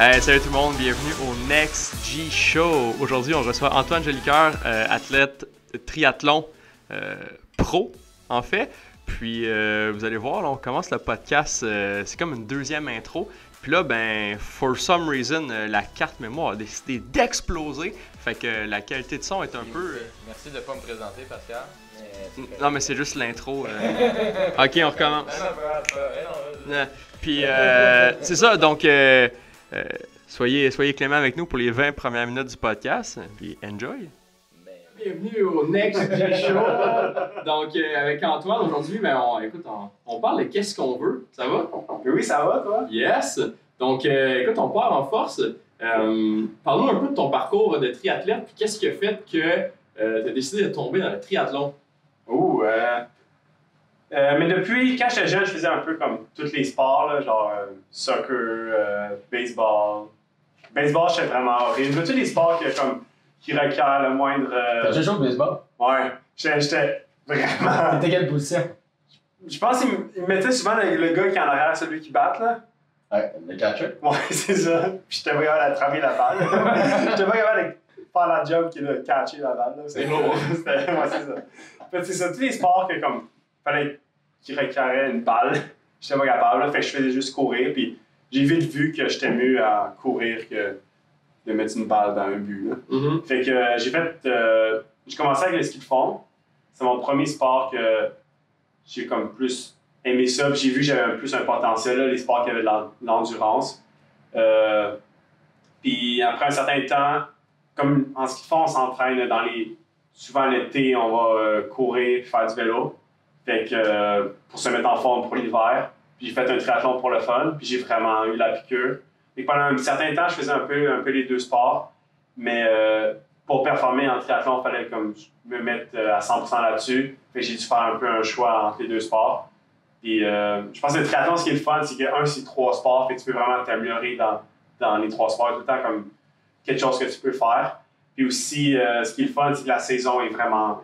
Hey, salut tout le monde, bienvenue au Next G Show. Aujourd'hui, on reçoit Antoine Jolicoeur, athlète triathlon pro, en fait. Puis, vous allez voir, là, on commence le podcast, c'est comme une deuxième intro. Puis là, ben, for some reason, la carte mémoire a décidé d'exploser. Fait que la qualité de son est un peu... Merci de ne pas me présenter, Pascal. Non, mais c'est juste l'intro. Ok, on recommence. Puis, c'est ça, donc... soyez clément avec nous pour les 20 premières minutes du podcast, puis enjoy! Bienvenue au Next G Show! Donc, avec Antoine, aujourd'hui, ben, on parle de qu'est-ce qu'on veut. Ça va? Oui, ça va, toi? Yes! Donc, écoute, on part en force. Parle-nous un peu de ton parcours de triathlète, puis qu'est-ce qui a fait que tu as décidé de tomber dans le triathlon? Mais depuis, quand j'étais jeune, je faisais un peu comme tous les sports, là, genre soccer, baseball. Baseball, j'étais vraiment horrible. Mais tous les sports qui requièrent le moindre... T'as déjà joué au baseball? Ouais, j'étais vraiment... T'étais quelle position? Je pense qu'il me mettait souvent le gars qui est en arrière, celui qui batte, là. Ouais, le catcher? Ouais, c'est ça. Puis j'étais pas capable d'attraper la balle. J'étais pas capable de faire la job qui est de catcher la balle, là. C'est lourd. Ouais, c'est ça. Fait, c'est ça, tous les sports qui requéraient une balle, j'étais pas capable, là. Fait que je faisais juste courir, puis j'ai vite vu que j'étais mieux à courir que de mettre une balle dans un but, là. Mm-hmm. Fait que j'ai commencé avec le ski de fond. C'est mon premier sport que j'ai comme plus aimé ça. Puis j'ai vu que j'avais plus un potentiel, là, les sports qui avaient de l'endurance. Puis après un certain temps, comme en ski de fond, on s'entraîne souvent l'été, on va courir, faire du vélo. Fait que pour se mettre en forme pour l'hiver. Puis j'ai fait un triathlon pour le fun, puis j'ai vraiment eu la piqûre. Et pendant un certain temps, je faisais un peu les deux sports. Mais pour performer en triathlon, il fallait comme me mettre à 100% là-dessus. Fait que j'ai dû faire un peu un choix entre les deux sports. Puis je pense que le triathlon, ce qui est le fun, c'est que c'est 3 sports. Fait que tu peux vraiment t'améliorer dans les 3 sports tout le temps comme quelque chose que tu peux faire. Puis aussi, ce qui est le fun, c'est que la saison est vraiment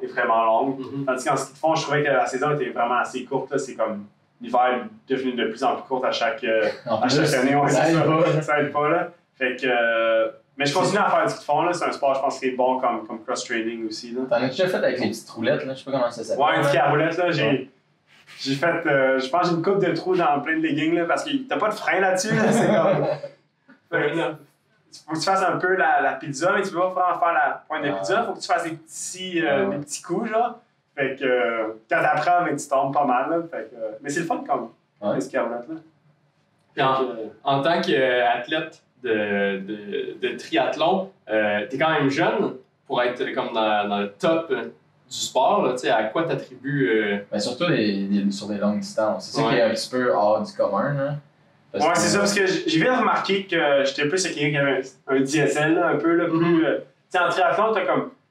longue. Mm-hmm. Tandis qu'en ski de fond, je trouvais que la saison était vraiment assez courte. Là. C'est comme l'hiver est devenu de plus en plus court à chaque année. Ouais, ça aide pas. Là. Fait que, mais je continue à faire du ski de fond. Là. C'est un sport, je pense, qui est bon comme cross-training aussi. Là. T'en as déjà fait avec les petites roulettes, là? Je sais pas comment ça s'appelle. Ouais, une ski à roulettes, là. J'ai fait, je pense que j'ai une coupe de trous dans plein de leggings, là, parce que t'as pas de frein là-dessus. Là. C'est comme... Faut que tu fasses un peu la pizza, mais tu peux pas vraiment faire la pointe de pizza. Faut que tu fasses des petits coups, genre. Fait que quand t'apprends, tu tombes pas mal. Là. Fait que, mais c'est le fun comme le ski à roulettes, là. Puis en tant qu'athlète de triathlon, t'es quand même jeune pour être comme dans le top du sport. Là, à quoi t'attribues... Mais surtout sur des longues distances. C'est ça qui est un petit peu hors du commun. Là. Ouais, c'est ça, parce que j'ai vite remarqué que j'étais plus quelqu'un qui avait un diesel, là, un peu. Là, plus, en triathlon,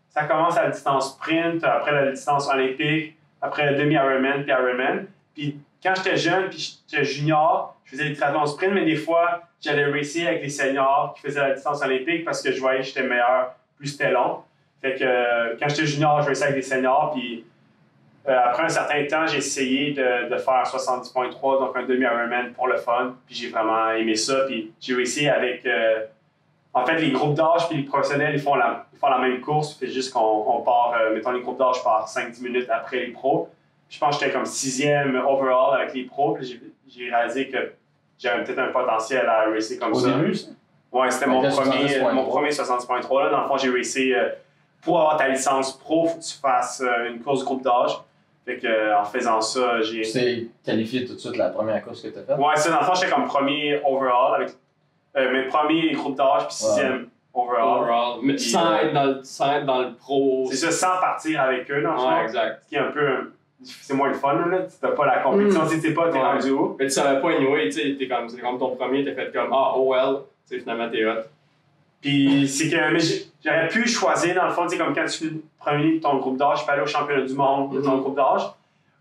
ça commence à la distance sprint, après la distance olympique, après le demi-Ironman, puis Ironman. Puis quand j'étais jeune, puis j'étais junior, je faisais des triathlons sprint, mais des fois, j'allais racer avec les seniors qui faisaient la distance olympique parce que je voyais que j'étais meilleur, plus c'était long. Fait que quand j'étais junior, je raçais avec des seniors, puis après un certain temps, j'ai essayé de faire 70.3, donc un demi-Ironman pour le fun, puis j'ai vraiment aimé ça, puis j'ai réussi avec... en fait, les groupes d'âge puis les professionnels, ils font la même course, c'est juste qu'on part, mettons les groupes d'âge, je pars 5-10 minutes après les pros. Je pense que j'étais comme 6e overall avec les pros, puis j'ai réalisé que j'avais peut-être un potentiel à racer comme ça. Au début, ça? Ouais, c'était mon premier 70.3. Là. Dans le fond, j'ai racé... pour avoir ta licence pro, il faut que tu fasses une course de groupe d'âge. Fait que, en faisant ça, j'ai... Tu t'es qualifié tout de suite la première course que tu as faite? Ouais, ça, dans le fond, j'étais comme premier overall avec mes premiers groupes d'âge, puis 6e overall. Mais sans être dans le pro. C'est ça, sans partir avec eux, dans le fond. Ouais, exact. Ce qui est un peu... C'est moins le fun, là. T'as pas la compétition, tu sais pas, t'es rendu où. Mais tu savais pas, anyway, tu sais, c'est comme ton premier, t'as fait comme, oh well, tu sais, finalement, t'es hot. Puis c'est que mais j'aurais pu choisir, dans le fond, comme quand tu fais le premier de ton groupe d'âge, je peux aller au championnat du monde de ton groupe d'âge,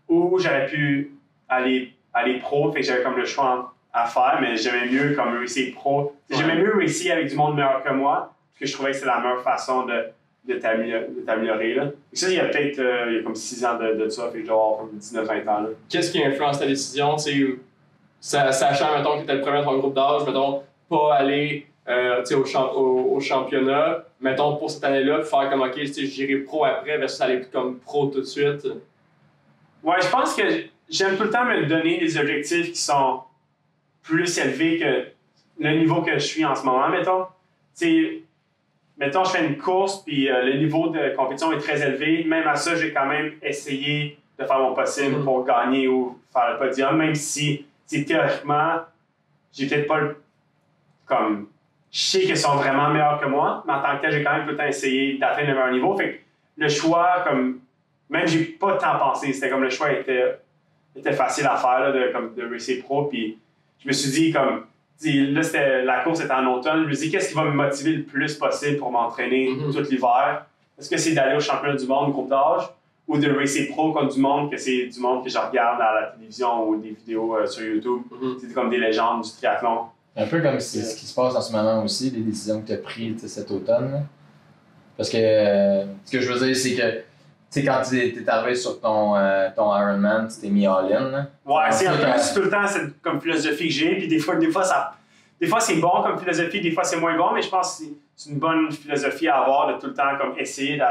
ou j'aurais pu aller pro, fait que j'avais comme le choix à faire, mais j'aimais mieux comme racer pro. J'aimais mieux racer avec du monde meilleur que moi, parce que je trouvais que c'est la meilleure façon de t'améliorer. Là. Et ça, il y a peut-être il y a comme 6 ans de ça, fait que je dois avoir comme 19-20 ans. Là. Qu'est-ce qui influence ta décision? Sachant, mettons, que tu étais le premier de ton groupe d'âge, mettons, pas aller au championnat, mettons pour cette année-là, faire comme ok, j'irai pro après versus aller comme pro tout de suite? Ouais, je pense que j'aime tout le temps me donner des objectifs qui sont plus élevés que le niveau que je suis en ce moment, mettons. Mettons, je fais une course, puis le niveau de compétition est très élevé. Même à ça, j'ai quand même essayé de faire mon possible pour gagner ou faire le podium, même si théoriquement, j'ai peut-être pas comme. Je sais qu'ils sont vraiment meilleurs que moi, mais en tant que tel, j'ai quand même tout le temps essayé d'atteindre le meilleur niveau. Fait que le choix, comme. Même j'ai pas tant pensé, c'était comme le choix était facile à faire là, de racer pro. Puis je me suis dit, comme. Là, la course était en automne. Je me suis dit, qu'est-ce qui va me motiver le plus possible pour m'entraîner tout l'hiver? Est-ce que c'est d'aller au championnat du monde groupe d'âge ou de racer pro contre du monde, que c'est du monde que je regarde à la télévision ou des vidéos sur YouTube? C'est comme des légendes du triathlon. Un peu comme ce qui se passe en ce moment aussi, les décisions que tu as prises cet automne. Là. Parce que ce que je veux dire, c'est que quand tu es arrivé sur ton Ironman, tu t'es mis all-in. Là. Ouais, c'est un peu tout le temps cette comme philosophie que j'ai. Puis des fois c'est bon comme philosophie, des fois c'est moins bon, mais je pense que c'est une bonne philosophie à avoir de tout le temps comme essayer de.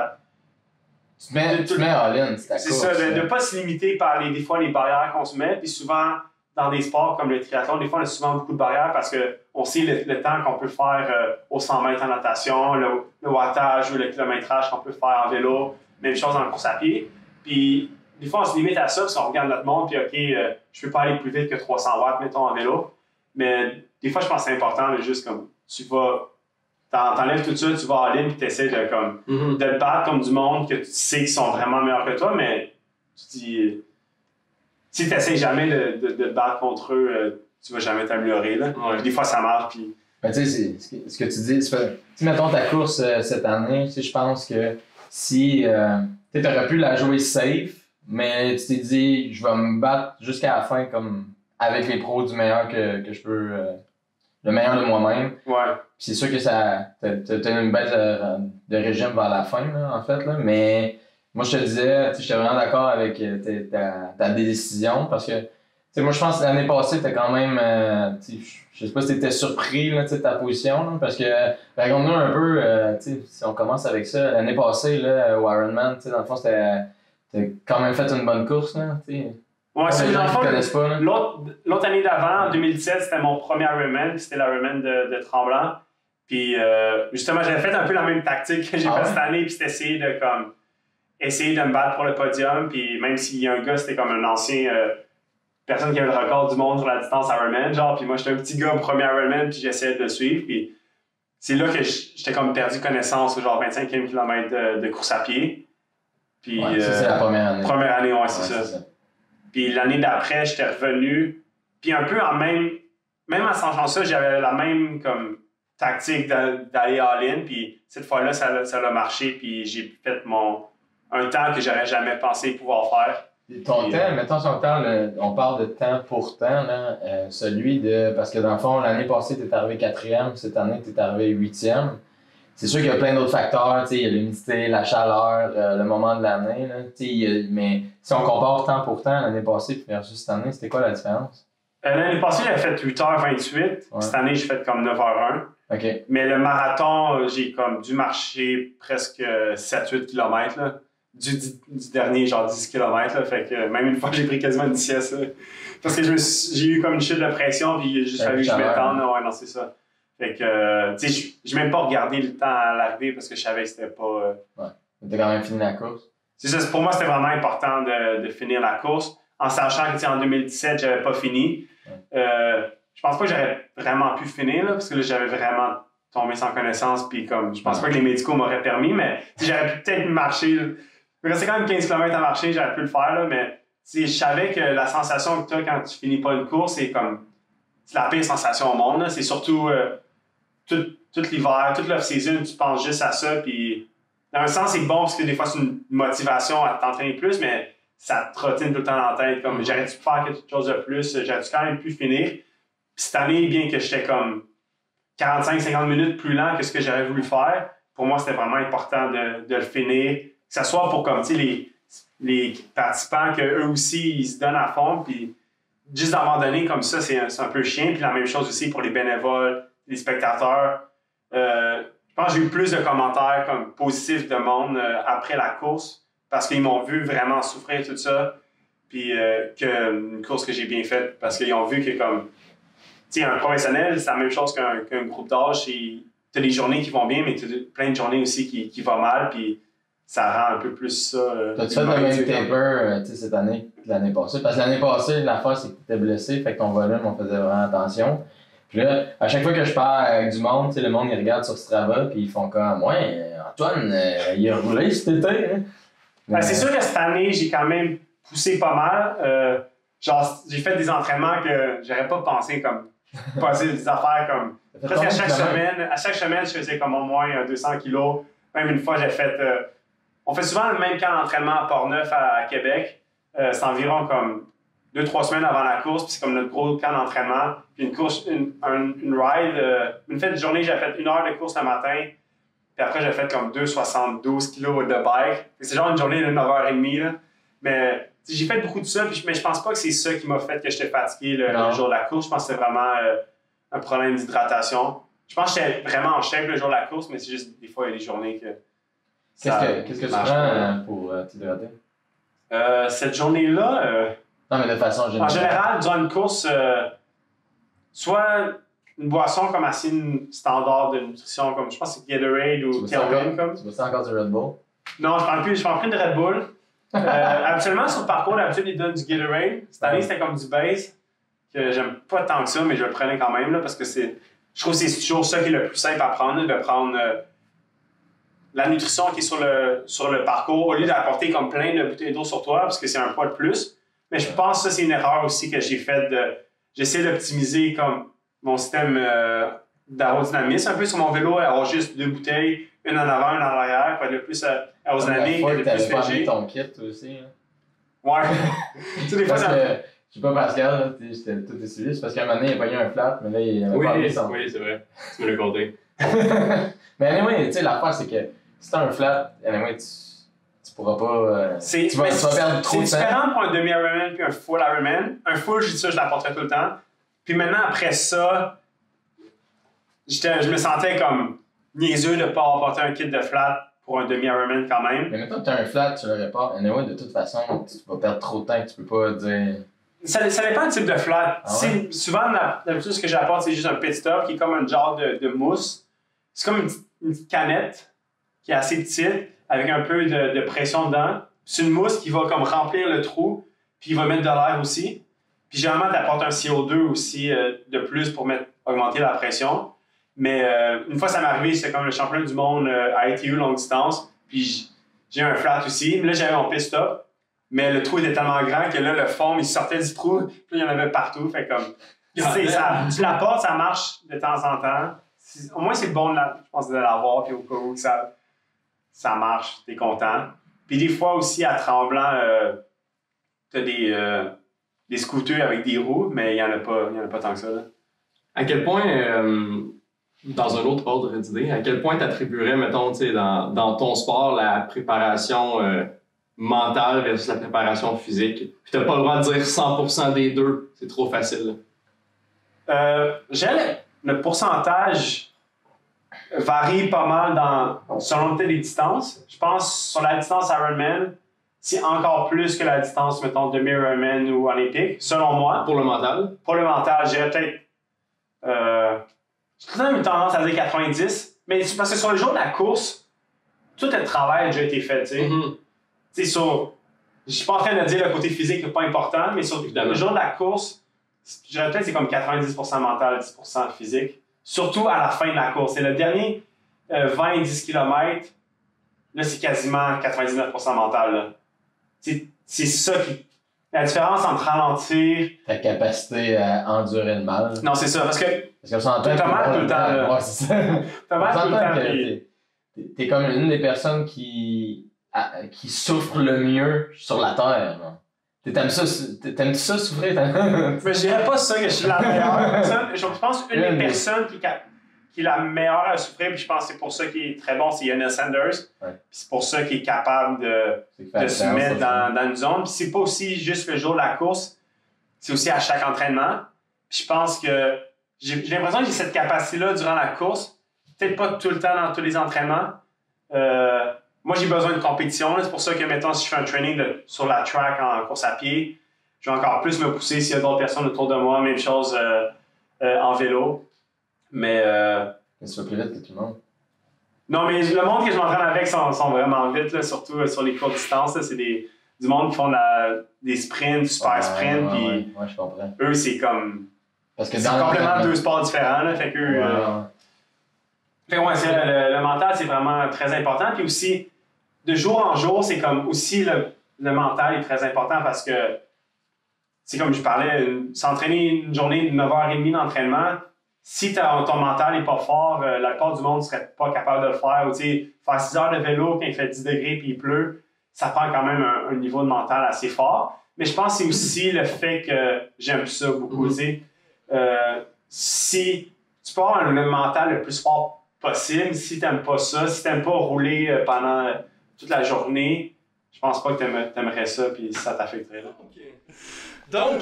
Tu te mets all-in, c'est ta course. C'est ça, de ne pas se limiter par des fois les barrières qu'on se met. Puis souvent, dans des sports comme le triathlon, des fois on a souvent beaucoup de barrières parce qu'on sait le temps qu'on peut faire au 100 mètres en natation, le wattage ou le kilométrage qu'on peut faire en vélo. Même chose dans la course à pied. Puis, des fois, on se limite à ça parce qu'on regarde notre monde, puis OK, je peux pas aller plus vite que 300 watts, mettons, en vélo. Mais des fois, je pense que c'est important de juste comme, t'enlèves tout ça, tu vas en ligne, puis tu essaies de te battre comme du monde que tu sais qu'ils sont vraiment meilleurs que toi, mais tu dis, si tu n'essaies jamais de te battre contre eux, tu vas jamais t'améliorer. Là. Ouais. Des fois, ça marche, puis. Ben, tu sais, ce que tu dis, mettons ta course cette année, je pense que si tu aurais pu la jouer safe, mais tu t'es dit, je vais me battre jusqu'à la fin comme avec les pros du meilleur que je peux, le meilleur de moi-même. Ouais. Puis c'est sûr que t'as une baisse de régime vers la fin, là, en fait, là, mais moi je te disais, j'étais vraiment d'accord avec ta décision parce que moi je pense que l'année passée, t'as quand même, je sais pas si t'étais surpris là, de ta position, là, parce que, raconte-nous un peu, si on commence avec ça, l'année passée, là, au Ironman, dans le fond, t'as quand même fait une bonne course, là, ouais, c'est dans le fond, pas, l'autre année d'avant, en 2017, c'était mon premier Ironman, puis c'était l'Ironman de Tremblant. Puis, justement, j'avais fait un peu la même tactique que j'ai fait cette année, puis c'était essayer de me battre pour le podium, puis même s'il y a un gars, c'était comme un ancien... personne qui avait le record du monde sur la distance Ironman, genre, puis moi j'étais un petit gars au premier Ironman, puis j'essayais de le suivre, puis c'est là que j'étais comme perdu connaissance au genre 25e kilomètre de course à pied. Puis, ouais, ça, c'est la première année. Première année, ouais, c'est ça. Puis l'année d'après, j'étais revenu, puis un peu même en changeant ça, j'avais la même comme tactique d'aller all-in, puis cette fois-là, ça a marché, puis j'ai fait un temps que j'aurais jamais pensé pouvoir faire. Ton temps, mettons son temps, on parle de temps pour temps, là, celui de. Parce que dans le fond, l'année passée, tu es arrivé 4e, cette année, tu es arrivé 8e. C'est sûr qu'il y a plein d'autres facteurs, il y a l'humidité, la chaleur, le moment de l'année. Mais si on compare temps pour temps, l'année passée versus cette année, c'était quoi la différence? L'année passée, j'avais fait 8h28. Ouais. Cette année, j'ai fait comme 9h01. Okay. Mais le marathon, j'ai comme dû marcher presque 7-8 km. Là. Du dernier, genre 10 km. Là, fait que même une fois, j'ai pris quasiment une sieste. Là, parce que j'ai eu comme une chute de pression, puis il a juste fallu que je m'étende. Ouais, non, c'est ça. Fait que, tu sais, j'ai même pas regardé le temps à l'arrivée parce que je savais que c'était pas. Ouais. T'as quand même fini la course. C'est ça, pour moi, c'était vraiment important de finir la course. En sachant que, en 2017, j'avais pas fini. Ouais. Je pense pas que j'aurais vraiment pu finir, là, parce que là, j'avais vraiment tombé sans connaissance, puis comme, je pense pas que les médicaux m'auraient permis, mais j'aurais pu peut-être marcher. Il me restait quand même 15 km à marcher, j'aurais pu le faire, là, mais je savais que la sensation que tu as quand tu finis pas une course, c'est comme, c'est la pire sensation au monde, là. C'est surtout tout l'hiver, toute l'off-season, tu penses juste à ça, puis dans un sens, c'est bon parce que des fois, c'est une motivation à t'entraîner plus, mais ça te trottine tout le temps dans la tête, comme, j'aurais-tu pu faire quelque chose de plus, j'aurais-tu quand même pu finir. Puis cette année, bien que j'étais comme 45-50 minutes plus lent que ce que j'aurais voulu faire, pour moi, c'était vraiment important de le finir. Que ce soit pour comme, les participants, qu'eux aussi, ils se donnent à fond. Puis juste d'abandonner comme ça, c'est un peu chiant. Puis la même chose aussi pour les bénévoles. des spectateurs. Je pense que j'ai eu plus de commentaires comme positifs de monde après la course parce qu'ils m'ont vu vraiment souffrir tout ça. Puis qu'une course que j'ai bien faite parce qu'ils ont vu que comme tu sais, un professionnel, c'est la même chose qu'un groupe d'âge. Tu as des journées qui vont bien, mais tu as plein de journées aussi qui vont mal. Puis ça rend un peu plus ça. T'as-tu fait le même taper cette année que l'année passée? Parce que l'année passée, l'affaire, c'est que tu étais blessé, fait que ton volume, on faisait vraiment attention. Puis là, à chaque fois que je parle avec du monde, le monde, ils regardent sur Strava, puis ils font comme, ouais, Antoine, il a roulé cet été. Hein? Ben, c'est sûr que cette année, j'ai quand même poussé pas mal. Genre, j'ai fait des entraînements que j'aurais pas pensé comme passer des affaires comme. Presque à chaque semaine, je faisais comme au moins 200 kilos. Même une fois, j'ai fait. On fait souvent le même camp d'entraînement à Port-Neuf à Québec. C'est environ comme 2-3 semaines avant la course, puis c'est comme notre gros camp d'entraînement. Puis une course, une ride, une fête de journée, j'ai fait 1 heure de course le matin. Puis après, j'ai fait comme 2,72 kilos de bike. C'est genre une journée de 9h30. Là. Mais j'ai fait beaucoup de ça, mais je pense pas que c'est ça qui m'a fait que j'étais fatigué le jour de la course. Je pense que c'était vraiment un problème d'hydratation. Je pense que j'étais vraiment en shape le jour de la course, mais c'est juste des fois, il y a des journées que. Qu'est-ce que tu prends pour t'hydrater? Cette journée-là. Non, mais de façon générale. En général, durant une course, soit une boisson comme assez standard de nutrition, comme je pense que c'est Gatorade ou Tailwind. Tu bois encore du Red Bull? Non, je prends plus de Red Bull. Habituellement, sur le parcours, d'habitude, ils donnent du Gatorade. Cette année, c'était comme du base, que j'aime pas tant que ça, mais je le prenais quand même, là, parce que je trouve que c'est toujours ça qui est le plus simple à prendre, de prendre la nutrition qui est sur le parcours, au lieu d'apporter comme plein de bouteilles d'eau sur toi, parce que c'est un poids de plus. Mais je pense que ça, c'est une erreur aussi que j'ai faite. J'essaie d'optimiser comme mon système d'aérodynamisme, un peu sur mon vélo, avoir juste 2 bouteilles, une en avant, une en arrière, pour être le plus aérodynamique, le plus léger. Ton kit aussi. Hein? Ouais. Tu sais, des fois, je sais pas, Pascal, j'étais tout déçu. C'est parce qu'à un moment donné, il a pogné un flat, mais là, il avait pas enlevé son. Oui, c'est vrai. Tu me l'as compté. Mais anyway, tu sais, l'affaire, c'est que si t'as un flat, anyway, tu pourras pas. Tu vas perdre trop de temps. C'est différent pour un demi-Ironman puis un full Ironman. Un full, je dis ça, je l'apporterai tout le temps. Puis maintenant, après ça, je me sentais comme niaiseux de ne pas avoir porté un kit de flat pour un demi-Ironman quand même. Mais maintenant que tu as un flat, tu le répares. Anyway, de toute façon, tu vas perdre trop de temps que tu peux pas dire. Ça dépend du type de flat. Ah ouais? Souvent, d'habitude, ce que j'apporte, c'est juste un pit stop qui est comme un genre de mousse. C'est comme une petite canette qui est assez petite avec un peu de pression dedans. C'est une mousse qui va comme remplir le trou, puis il va mettre de l'air aussi. Puis généralement, tu apportes un CO2 aussi de plus pour augmenter la pression. Mais une fois, ça m'est arrivé, c'était comme le championnat du monde à ITU longue distance. Puis j'ai un flat aussi. Mais là, j'avais mon pit stop. Mais le trou était tellement grand que là, le foam, il sortait du trou. Puis il y en avait partout. Fait comme. Tu l'apportes, ça marche de temps en temps. Au moins, c'est bon, je pense, de l'avoir. Puis au cas où ça marche, t'es content. Puis des fois aussi, à Tremblant, t'as des scooters avec des roues, mais il n'y en a pas tant que ça. Là. À quel point, dans un autre ordre d'idée, à quel point tu attribuerais, mettons, dans ton sport, la préparation mentale versus la préparation physique? Puis tu n'as pas le droit de dire 100% des deux, c'est trop facile. Le pourcentage varie pas mal selon les distances. Je pense sur la distance Ironman, c'est encore plus que la distance, mettons, demi-Ironman ou olympique, selon moi. Pour le mental? Pour le mental, je dirais peut-être. J'ai tout le temps une tendance à dire 90, mais c'est parce que sur le jour de la course, tout le travail a déjà été fait. Tu sais. Mm-hmm. Je ne suis pas en train de dire le côté physique n'est pas important, mais sur le jour de la course, je dirais peut-être que c'est comme 90% mental, 10% physique. Surtout à la fin de la course. C'est le dernier 20-10 km, là, c'est quasiment 99% mental. Là. C'est ça qui. La différence entre ralentir. Ta capacité à endurer le mal. Non, c'est ça. Parce que qu'on s'entend. T'as mal tout le temps. Ouais, c'est ça. T'as mal tout le temps. T'es comme une des personnes qui souffre le mieux sur la Terre. T'aimes ça souffrir? Mais je dirais pas ça que je suis la meilleure. Je pense qu'une des personnes qui est la meilleure à souffrir, puis je pense que c'est pour ça qu'il est très bon, c'est Jonas Sanders. Ouais. Puis c'est pour ça qu'il est capable de se mettre dans une zone. Puis c'est pas aussi juste le jour de la course, c'est aussi à chaque entraînement. Puis je pense que j'ai l'impression que j'ai cette capacité-là durant la course. Peut-être pas tout le temps dans tous les entraînements. Moi, j'ai besoin de compétition. C'est pour ça que, mettons, si je fais un training sur la track en course à pied, je vais encore plus me pousser s'il y a d'autres personnes autour de moi. Même chose en vélo. Mais tu vas plus vite que tout le monde. non, mais le monde que je m'entraîne avec sont vraiment vite, là, surtout sur les courtes distances. C'est du monde qui font des sprints, du super sprint. Puis je comprends. eux, c'est comme. Parce que c'est complètement deux sports différents. Là, fait que le mental, c'est vraiment très important. Puis aussi, de jour en jour, c'est comme aussi le mental est très important parce que c'est comme je parlais, s'entraîner une journée de 9h30 d'entraînement. Si ton mental n'est pas fort, la plupart du monde ne serait pas capable de le faire. Ou faire 6 heures de vélo quand il fait 10 degrés et il pleut, ça prend quand même un niveau de mental assez fort. Mais je pense que c'est aussi le fait que j'aime ça beaucoup. Si tu peux avoir le mental le plus fort possible, si tu n'aimes pas ça, si tu n'aimes pas rouler pendant toute la journée, je pense pas que tu aimerais ça et ça t'affecterait. Okay. Donc,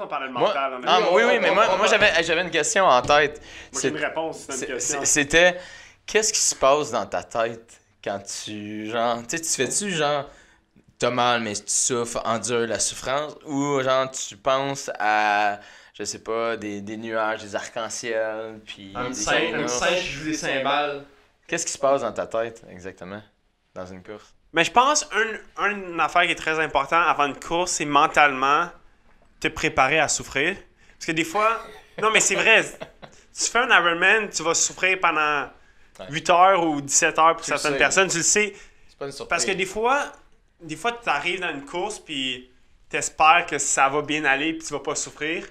on parlait de mental. Oui, mais moi j'avais une question en tête. Moi, j'ai une réponse si t'as une question. C'était, qu'est-ce qui se passe dans ta tête quand tu fais-tu genre, t'as mal, mais tu souffres, endure la souffrance, ou genre, tu penses à, je sais pas, des nuages, des arcs-en-ciel, puis un singe qui joue des cymbales. Qu'est-ce qui se passe dans ta tête, exactement, dans une course? Mais je pense une affaire qui est très importante avant une course, c'est mentalement te préparer à souffrir. Parce que des fois... Non, mais c'est vrai. Tu fais un Ironman, tu vas souffrir pendant 8 heures ou 17 heures pour certaines personnes. Tu le sais. C'est pas une surprise. Parce que des fois tu arrives dans une course puis tu espères que ça va bien aller puis tu vas pas souffrir.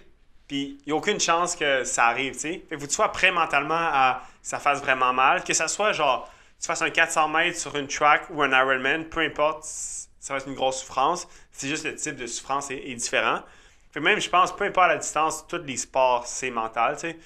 Puis il n'y a aucune chance que ça arrive, tu sais. Fait que faut que tu sois prêt mentalement à que ça fasse vraiment mal. Que ça soit genre, tu fasses un 400 mètres sur une track ou un Ironman, peu importe, ça va être une grosse souffrance. C'est juste le type de souffrance est différent. Fait que même, je pense, peu importe la distance, tous les sports, c'est mental, tu sais.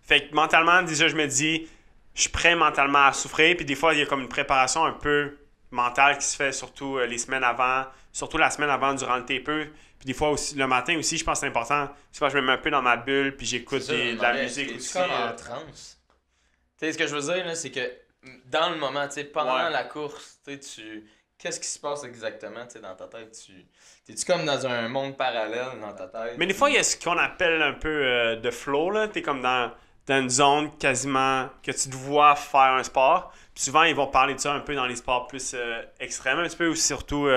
Fait que mentalement, déjà, je me dis, je suis prêt mentalement à souffrir. Puis des fois, il y a comme une préparation un peu mentale qui se fait surtout les semaines avant, surtout la semaine avant durant le taper. Puis des fois aussi, le matin aussi, je pense que c'est important. Souvent, je me mets un peu dans ma bulle, puis j'écoute de la musique aussi. C'est comme en transe. Tu sais, ce que je veux dire, là, c'est que dans le moment, tu sais, pendant la course, tu qu'est-ce qui se passe exactement, tu sais, dans ta tête? T'es-tu comme dans un monde parallèle dans ta tête? Mais des fois, il y a ce qu'on appelle un peu de flow, là. T'es comme dans une zone quasiment que tu te vois faire un sport. Puis souvent, ils vont parler de ça un peu dans les sports plus extrêmes, un petit peu, ou surtout...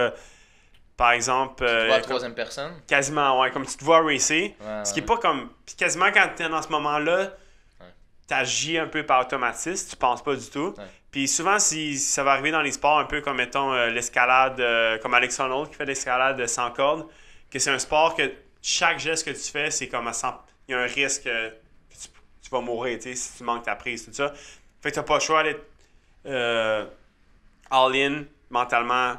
par exemple... tu te vois à troisième personne? Quasiment, ouais. Comme tu te vois racer. Ce qui est pas comme... Puis quasiment quand tu es dans ce moment-là, tu agis un peu par automatisme. Tu penses pas du tout. Ouais. Puis souvent, si ça va arriver dans les sports un peu comme, mettons, l'escalade, comme Alex Honnold qui fait l'escalade sans corde, que c'est un sport que chaque geste que tu fais, c'est comme il y a un risque que tu vas mourir, tu sais, si tu manques ta prise, tout ça. Fait que tu n'as pas le choix d'être all-in mentalement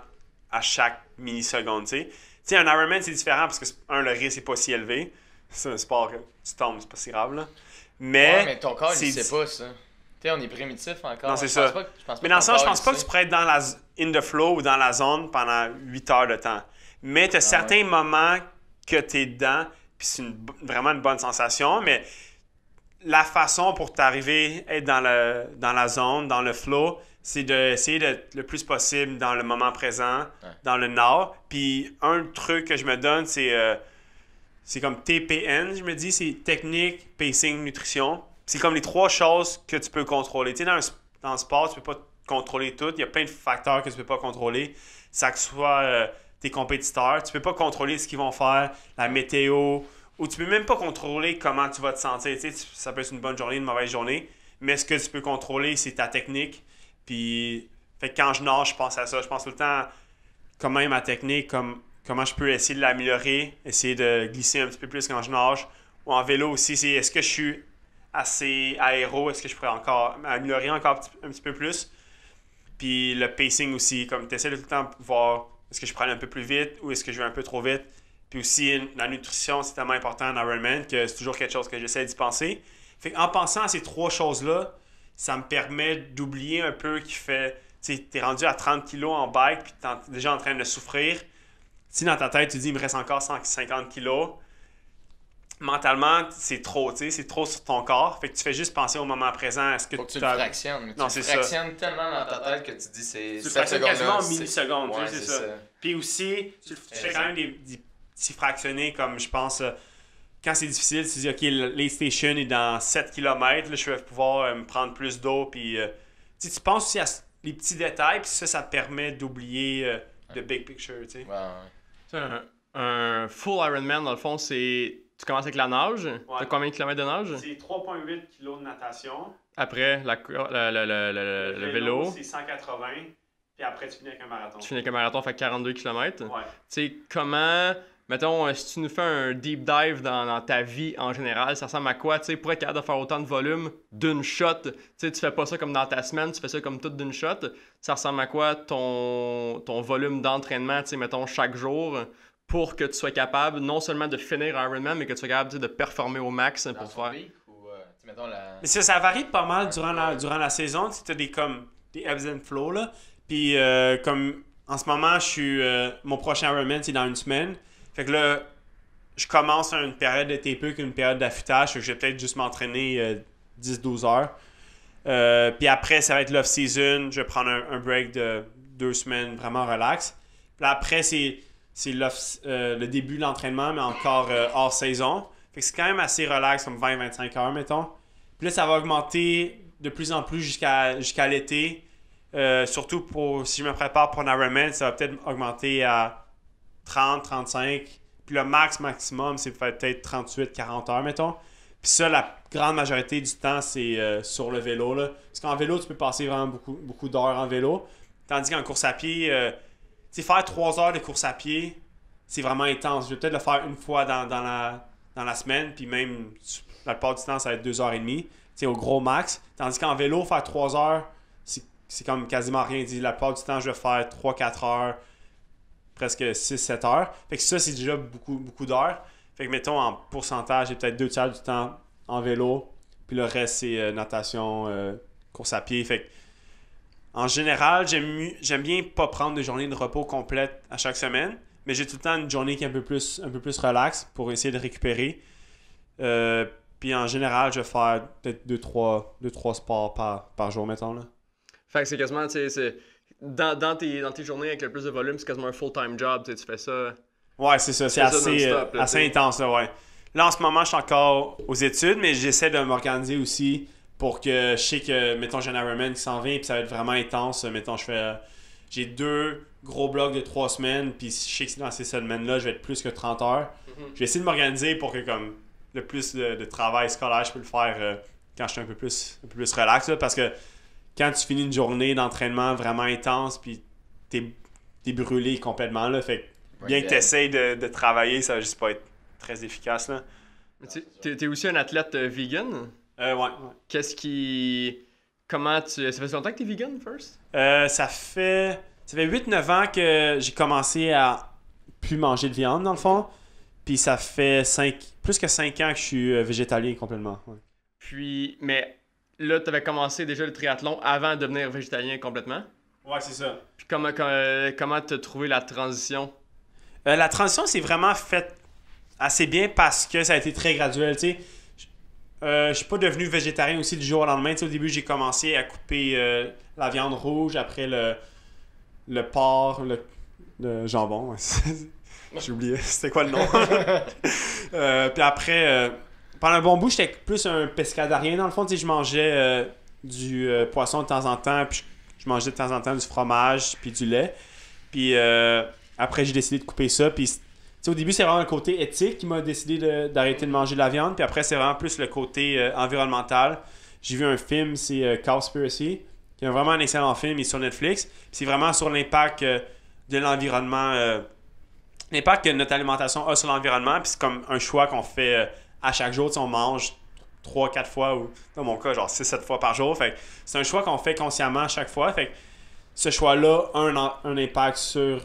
à chaque milliseconde, tu sais. Tu sais, un Ironman, c'est différent parce que, le risque n'est pas si élevé. C'est un sport que tu tombes, c'est pas si grave, là. Mais ton corps, il sait pas ça. Tu sais, on est primitif encore. Non, c'est ça. Mais dans le sens, je pense pas que tu pourrais être dans la in the flow ou dans la zone pendant 8 heures de temps. Mais tu as certains moments que tu es dedans, puis c'est vraiment une bonne sensation, mais la façon pour t'arriver à être dans la zone, dans le flow, c'est d'essayer d'être le plus possible dans le moment présent, dans le now. Puis un truc que je me donne, c'est comme TPN, je me dis, c'est technique, pacing, nutrition. C'est comme les 3 choses que tu peux contrôler. Tu sais, dans le sport, tu peux pas contrôler tout. Il y a plein de facteurs que tu peux pas contrôler. Ça que ce soit tes compétiteurs, tu peux pas contrôler ce qu'ils vont faire, la météo, ou tu peux même pas contrôler comment tu vas te sentir. Tu sais, ça peut être une bonne journée, une mauvaise journée, mais ce que tu peux contrôler, c'est ta technique. Puis, fait que quand je nage, je pense à ça. Je pense tout le temps comment est ma technique, comment je peux essayer de l'améliorer, essayer de glisser un petit peu plus quand je nage. Ou en vélo aussi, c'est est-ce que je suis assez aéro, est-ce que je pourrais encore améliorer encore un petit peu plus. Puis le pacing aussi, comme tu essaies de tout le temps voir est-ce que je prends un peu plus vite ou est-ce que je vais un peu trop vite. Puis aussi, la nutrition, c'est tellement important en Ironman que c'est toujours quelque chose que j'essaie d'y penser. Fait qu'en pensant à ces 3 choses-là, ça me permet d'oublier un peu qu'il fait... Tu sais, t'es rendu à 30 kilos en bike puis t'es déjà en train de souffrir. si dans ta tête, tu dis, il me reste encore 150 kilos, mentalement, c'est trop, tu sais, c'est trop sur ton corps. Fait que tu fais juste penser au moment présent. Est-ce que Faut que tu tu le fractionnes. Non, Tu c'est le ça. fractionnes tellement dans ta tête que tu dis c'est Tu le 7 fractionnes secondes. quasiment là, en c'est- millisecondes, tu Ouais, sais, c'est c'est ça. ça. Puis aussi, tu fais quand même des petits fractionnés, comme je pense, quand c'est difficile, tu dis, OK, l'aid station est dans 7 km, là, je vais pouvoir me prendre plus d'eau, puis tu penses aussi à les petits détails, puis ça te permet d'oublier le big picture, tu sais. Ouais, ouais. Tu sais, un full Ironman, dans le fond, c'est. Tu commences avec la nage. T'as combien de kilomètres de nage? C'est 3,8 kg de natation. Après, le vélo. C'est 180, puis après, tu finis avec un marathon. Tu finis avec un marathon, fait 42 km. Ouais. Tu sais, comment. Mettons, si tu nous fais un deep dive dans ta vie en général, ça ressemble à quoi? Tu sais, pour être capable de faire autant de volume d'une shot, tu sais, tu fais pas ça comme dans ta semaine, tu fais ça comme toute d'une shot. Ça ressemble à quoi ton volume d'entraînement, tu sais, mettons, chaque jour, pour que tu sois capable non seulement de finir un Ironman, mais que tu sois capable tu sais, de performer au max Dans pour son faire. pic ou, tu sais, mettons la... Mais ça varie pas mal durant la saison. Tu as des ebbs and flows, là. Puis, comme en ce moment, je suis mon prochain Ironman, c'est dans une semaine. Fait que là, je commence une période de TPE qu'une période d'affûtage. Fait que je vais peut-être juste m'entraîner 10-12 heures. Puis après, ça va être l'off-season. Je vais prendre un break de 2 semaines vraiment relax. Puis là, après, c'est le début de l'entraînement, mais encore hors saison. Fait que c'est quand même assez relax, comme 20-25 heures, mettons. Puis là, ça va augmenter de plus en plus jusqu'à l'été. Surtout si je me prépare pour un Ironman, ça va peut-être augmenter à 30, 35. Puis le maximum, c'est peut-être 38, 40 heures, mettons. Puis ça, la grande majorité du temps, c'est sur le vélo, là. Parce qu'en vélo, tu peux passer vraiment beaucoup d'heures en vélo. Tandis qu'en course à pied, tu sais, faire 3 heures de course à pied, c'est vraiment intense. Je vais peut-être le faire une fois dans la semaine, puis même, la plupart du temps, ça va être 2h30, tu sais, au gros max. Tandis qu'en vélo, faire 3 heures, c'est comme quasiment rien. La plupart du temps, je vais faire 3-4 heures, presque 6-7 heures. Fait que ça, c'est déjà beaucoup d'heures. Fait que, mettons, en pourcentage, j'ai peut-être 2 tiers du temps en vélo, puis le reste, c'est natation, course à pied. Fait que, en général, j'aime bien pas prendre de journée de repos complète à chaque semaine, mais j'ai tout le temps une journée qui est un peu plus relax pour essayer de récupérer. Puis en général, je vais faire peut-être 2-3 sports par jour, mettons. Là. Fait que c'est quasiment, tu sais, dans tes journées avec le plus de volume, c'est quasiment un full-time job, tu fais ça. Ouais, c'est ça. C'est assez intense, là, ouais. Là, en ce moment, je suis encore aux études, mais j'essaie de m'organiser aussi pour que je sais que, mettons, j'ai un Ironman qui s'en vient, puis ça va être vraiment intense. Mettons, j'ai 2 gros blocs de 3 semaines, puis je sais que dans ces semaines-là, je vais être plus que 30 heures. Je vais essayer de m'organiser pour que, comme, le plus de travail scolaire, je peux le faire quand je suis un peu plus relax, là, parce que quand tu finis une journée d'entraînement vraiment intense, puis t'es brûlé complètement, là, fait que bien que tu essaies de travailler, ça va juste pas être très efficace, là. T'es aussi un athlète vegan? Ouais. Qu'est-ce qui... Comment tu... Ça fait longtemps que t'es vegan, first? Ça fait 8-9 ans que j'ai commencé à plus manger de viande, dans le fond. Puis ça fait plus que 5 ans que je suis végétalien complètement. Ouais. Puis, mais là, t'avais commencé déjà le triathlon avant de devenir végétalien complètement? Ouais, c'est ça. Puis comment t'as trouvé la transition? La transition, c'est vraiment faite assez bien parce que ça a été très graduel, tu sais. Je suis pas devenu végétarien aussi du jour au lendemain. Tu sais, au début, j'ai commencé à couper la viande rouge, après le porc, le jambon. J'ai oublié, c'était quoi le nom? Puis après, pendant un bon bout, j'étais plus un pescadarien dans le fond. Tu sais, je mangeais du poisson de temps en temps, puis je mangeais de temps en temps du fromage, puis du lait. Puis après, j'ai décidé de couper ça. Puis au début, c'est vraiment le côté éthique qui m'a décidé d'arrêter de manger de la viande. Puis après, c'est vraiment plus le côté environnemental. J'ai vu un film, c'est Cowspiracy, qui est vraiment un excellent film, il est sur Netflix. Puis c'est vraiment sur l'impact de l'environnement, l'impact que notre alimentation a sur l'environnement. Puis c'est comme un choix qu'on fait à chaque jour. On mange 3-4 fois, ou dans mon cas, genre 6-7 fois par jour. Fait que c'est un choix qu'on fait consciemment à chaque fois. Fait que ce choix-là a un impact sur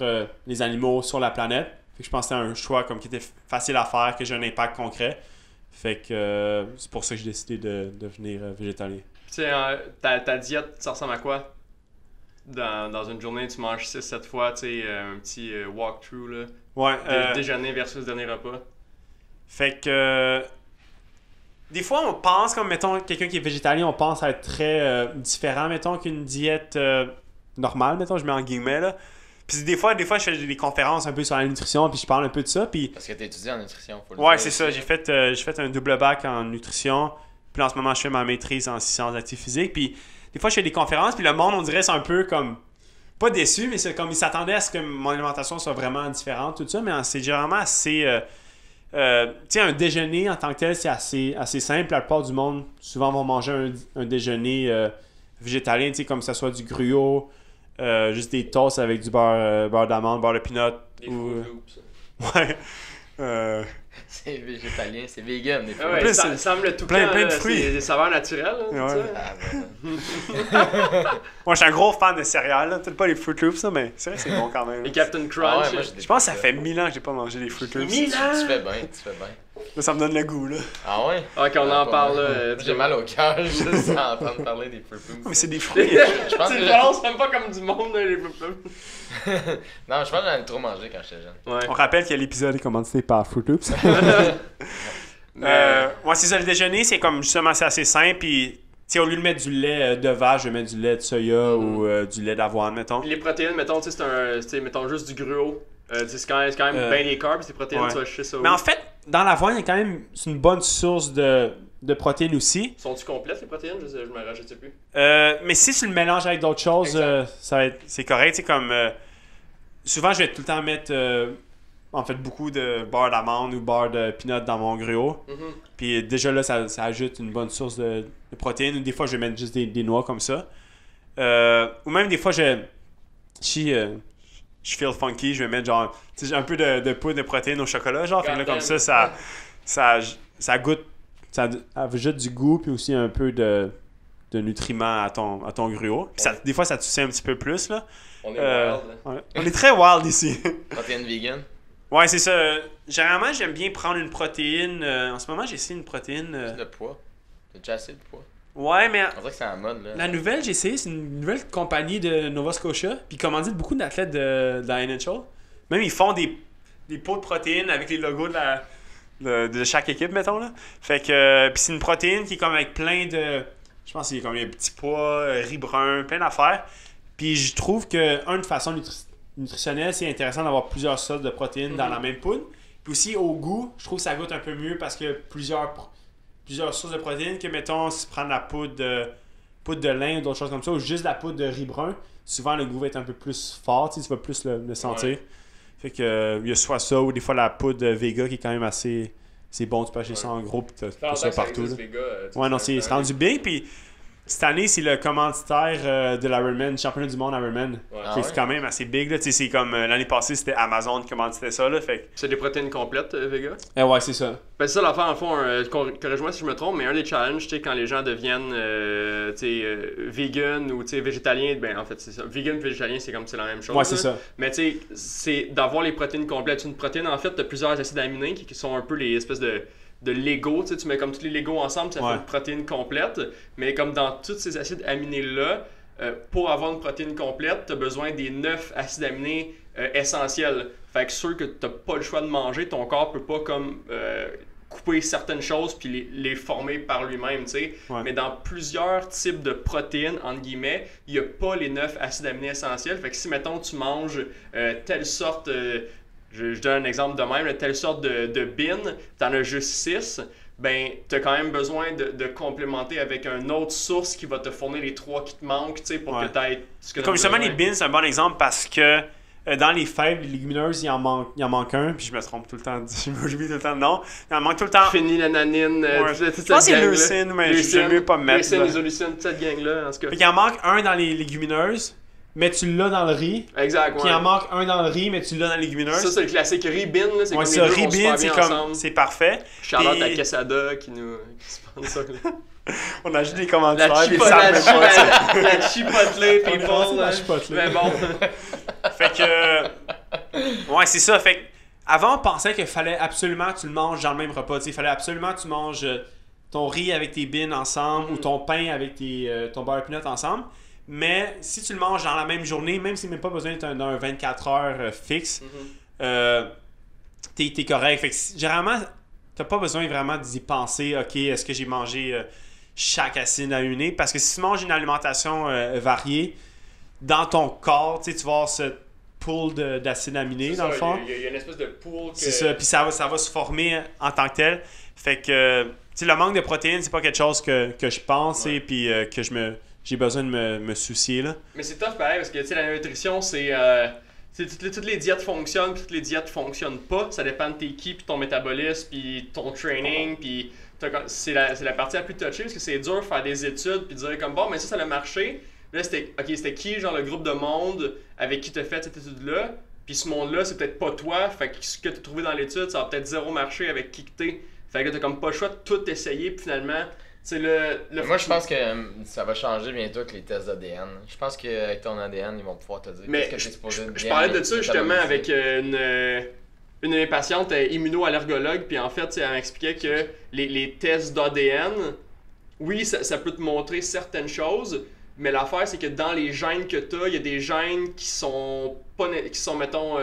les animaux, sur la planète. Fait que je pense que c'était un choix qui était facile à faire, que j'ai un impact concret. Fait que c'est pour ça que j'ai décidé de devenir végétalien. Tu sais, ta diète, ça ressemble à quoi? dans une journée, tu manges 6-7 fois, tu sais, un petit walkthrough, là. Ouais. Déjeuner versus dernier repas. Fait que... des fois, on pense, comme, mettons, quelqu'un qui est végétalien, on pense à être très différent, mettons, qu'une diète normale, mettons, je mets en guillemets, là. Puis des fois, je fais des conférences un peu sur la nutrition, puis je parle un peu de ça, puis... Parce que tu étudies en nutrition, faut le Ouais, dire c'est aussi, ça. J'ai fait un double bac en nutrition, puis là, en ce moment, je fais ma maîtrise en sciences actives physiques, puis des fois, je fais des conférences, puis le monde, on dirait, c'est un peu comme... pas déçu, mais c'est comme ils s'attendaient à ce que mon alimentation soit vraiment différente, tout ça, mais c'est généralement assez... tu sais, un déjeuner en tant que tel, c'est assez simple. La plupart du monde, souvent, vont manger un déjeuner végétalien, tu sais, comme ça soit du gruau, juste des toasts avec du beurre d'amande, beurre de peanut. Des ou... Fruit Loops. Ouais. C'est végétalien, c'est vegan, des Ah fois. ouais, plus, ça c'est semble tout plein plein de fruits. C'est des saveurs naturelles, là, Ouais. tout ça. Ah, ben, Moi, je suis un gros fan de céréales, là. Peut-être pas les Fruit Loops, ça, mais c'est vrai que c'est bon quand même. Les Captain ah Crunch. ouais, moi, Je pense que ça fait 1000 ans que j'ai pas mangé des Fruit Loops. 1000 ans? tu fais bien, tu fais bien. Là, ça me donne le goût, là. Ah ouais? Ok, on en pas parle, moi. là. J'ai mal au cœur juste à entendre parler des Fruit Loops. Mais c'est des fruits. Je pense Tu que penses même pas comme du monde, là, les non, je pense que j'en ai trop mangé quand j'étais jeune. Ouais. On rappelle que l'épisode est commandité par Fruit Loops. Ouais, c'est ça, le déjeuner, c'est comme justement, c'est assez simple. Puis, tu sais, au lieu de mettre du lait de vache, je vais mettre du lait de soya ou du lait d'avoine, mettons. Les protéines, mettons, tu sais, mettons juste du gruau. C'est quand même bien les carbs, ces protéines, ouais. tu vas chercher ça. Mais en fait, dans l'avoine, il y a quand même c'est une bonne source de protéines aussi. Sont-tu complètes, les protéines? Je sais plus. Mais si tu le mélanges avec d'autres choses, c'est correct. C'est comme. Souvent, je vais tout le temps mettre en fait beaucoup de beurre d'amande ou beurre de peanut dans mon gruau. Mhm. Puis déjà là, ça ajoute une bonne source de protéines. Ou des fois, je vais mettre juste des noix comme ça. Ou même des fois, je feel funky, je vais mettre genre tu sais, un peu de poudre de protéines au chocolat. Genre, fait que là, comme ça goûte, ça ajoute du goût puis aussi un peu de nutriments à ton gruau. Puis des fois, ça toussait un petit peu plus, là. On est wild, là. Ouais. On est très wild ici. Protéines vegan. Ouais, c'est ça. Généralement, j'aime bien prendre une protéine. En ce moment, j'ai essayé une protéine. Le poids. T'as déjà assez de poids. Ouais, mais On dirait que c'est en mode, là. la nouvelle, j'ai essayé, c'est une nouvelle compagnie de Nova Scotia. Puis ils commanditent beaucoup d'athlètes de la NHL. Même ils font des pots de protéines avec les logos de chaque équipe, mettons, là. Fait que. Puis c'est une protéine qui est comme avec plein de. Je pense qu'il y a comme des petits pois, riz brun, plein d'affaires. Puis je trouve que, de façon nutritionnelle, c'est intéressant d'avoir plusieurs sortes de protéines dans la même poudre. Puis aussi, au goût, je trouve que ça goûte un peu mieux parce que plusieurs sources de protéines que, mettons, si tu prends de la poudre de lin ou d'autres choses comme ça, ou juste de la poudre de riz brun, souvent le goût va être un peu plus fort, tu vas plus le sentir. Ouais. Fait que il y a soit ça ou des fois la poudre de Vega qui est quand même assez... C'est bon, tu peux acheter ça en gros puis t'as ça partout. Là. Ouais, non, c'est rendu bien. Puis cette année, c'est le commanditaire de l'Ironman, championnat du monde Ironman. Ah C'est ouais? quand même assez big. Là. C'est comme l'année passée, c'était Amazon qui commanditait ça. Là, fait C'est des protéines complètes, Vega? que... ouais, c'est ça. Ben, c'est ça l'affaire, en fond, corrige-moi si je me trompe, mais un des challenges, tu sais, quand les gens deviennent vegan ou végétalien, ben en fait, c'est ça. Vegan et végétalien, c'est comme c'est la même chose. Ouais, c'est là. ça. Mais tu sais, c'est d'avoir les protéines complètes. Une protéine, en fait, t'as plusieurs acides aminés qui sont un peu les espèces de Lego, tu mets comme tous les Legos ensemble, ça fait une protéine complète, mais comme dans tous ces acides aminés-là, pour avoir une protéine complète, tu as besoin des 9 acides aminés essentiels. Fait que ceux que tu n'as pas le choix de manger, ton corps peut pas comme couper certaines choses puis les former par lui-même, tu sais. Ouais. Mais dans plusieurs types de protéines, entre guillemets, il n'y a pas les 9 acides aminés essentiels. Fait que si, mettons, tu manges telle sorte... je donne un exemple de même, telle sorte de bin, tu en as juste 6, ben tu as quand même besoin de complémenter avec une autre source qui va te fournir les 3 qui te manquent, tu sais, pour que tu aies ce que tu as Comme justement, besoin. les beans, c'est un bon exemple parce que dans les fèves, les légumineuses, il en manque un, puis je me trompe tout le temps, j'oublie tout le temps le nom. Il en manque tout le temps. Phénylanine, Ouais. toute Je cette pense que c'est gang-là. leucine, mais j'aime mieux pas me mettre. Leucine, là. isoleucine, toute cette gang-là, en tout Fait cas. qu'il en manque un dans les légumineuses, mais tu l'as dans le riz. Exact, Puis il en manque un dans le riz, mais tu l'as dans les légumineuses. Ça, c'est le classique riz-bin, là, c'est Ouais, comme ça, les deux vont riz-bean, super c'est bien comme, ensemble. c'est parfait. Charlotte Puis- à Quesada qui se pense ça. On a juste des commentaires. La puis ça me fait pas. la chipotlée, people. On est là. la chipotlée. Mais bon. Fait que. Ouais, c'est ça. Fait que. Avant, on pensait qu'il fallait absolument que tu le manges dans le même repas. Il fallait absolument que tu manges ton riz avec tes beans ensemble ou ton pain avec ton beurre de peanut ensemble. Mais si tu le manges dans la même journée, même s'il n'y a même pas besoin d'un 24 heures fixe, t'es correct. Fait que généralement, t'as pas besoin vraiment d'y penser, ok, est-ce que j'ai mangé chaque acide aminé? Parce que si tu manges une alimentation variée, dans ton corps, tu vas avoir ce pool d'acides aminés, dans le fond. Il y a une espèce de pool que... C'est ça, puis ça va se former en tant que tel. Fait que, le manque de protéines, c'est pas quelque chose que je pense et puis que j'ai besoin de me soucier, là. Mais c'est tough pareil, parce que la nutrition, c'est... toutes les diètes fonctionnent, toutes les diètes fonctionnent pas. Ça dépend de tes qui, puis ton métabolisme, puis ton training, puis c'est la partie la plus touchée, parce que c'est dur de faire des études, puis de dire comme bon, mais ça a marché. Là, c'était qui, genre le groupe de monde avec qui tu as fait cette étude-là, puis ce monde-là, c'est peut-être pas toi, fait que ce que tu as trouvé dans l'étude, ça va peut-être zéro marché avec qui que t'es. Fait que t'as comme pas le choix de tout essayer, puis finalement, c'est Moi, je pense que ça va changer bientôt avec les tests d'ADN. Je pense qu'avec ton ADN, ils vont pouvoir te dire mais qu'est-ce que tu es supposé je parlais de ça justement avec une de mes patientes immuno-allergologue, puis en fait, elle m'expliquait que les tests d'ADN, oui, ça peut te montrer certaines choses, mais l'affaire, c'est que dans les gènes que tu as, il y a des gènes qui sont mettons,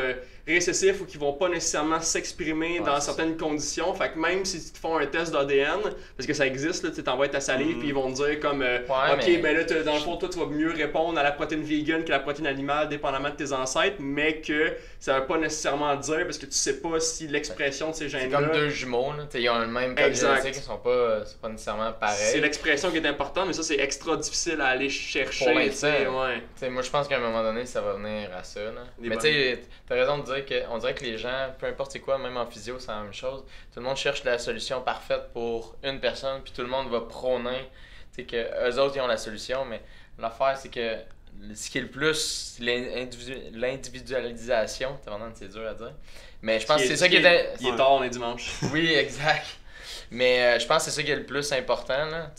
récessifs ou qui vont pas nécessairement s'exprimer dans certaines conditions. Fait que même si tu te font un test d'ADN, parce que ça existe, tu t'envoies ta salive, puis ils vont te dire comme ok, ben là, dans le fond, toi, tu vas mieux répondre à la protéine vegan que la protéine animale, dépendamment de tes ancêtres, mais que ça veut pas nécessairement dire, parce que tu sais pas si l'expression de ces gènes-là... C'est comme deux jumeaux, là. Ils ont le même code génétique, ils sont pas nécessairement pareils. C'est l'expression qui est importante, mais ça, c'est extra difficile à aller chercher. Pour l'instant, ouais. Moi, je pense qu'à un moment donné, ça va venir à ça. Là. Mais tu sais, t'as raison de dire qu'on dirait que les gens, peu importe c'est quoi, même en physio, c'est la même chose. Tout le monde cherche la solution parfaite pour une personne, puis tout le monde va prôner que eux autres, ils ont la solution. Mais l'affaire, c'est que ce qui est le plus, l'individualisation, c'est dur à dire. Mais je pense que c'est ça qui est... Il est tard, on est dimanche. Oui, exact. Mais je pense que c'est ça qui est le plus important. Là.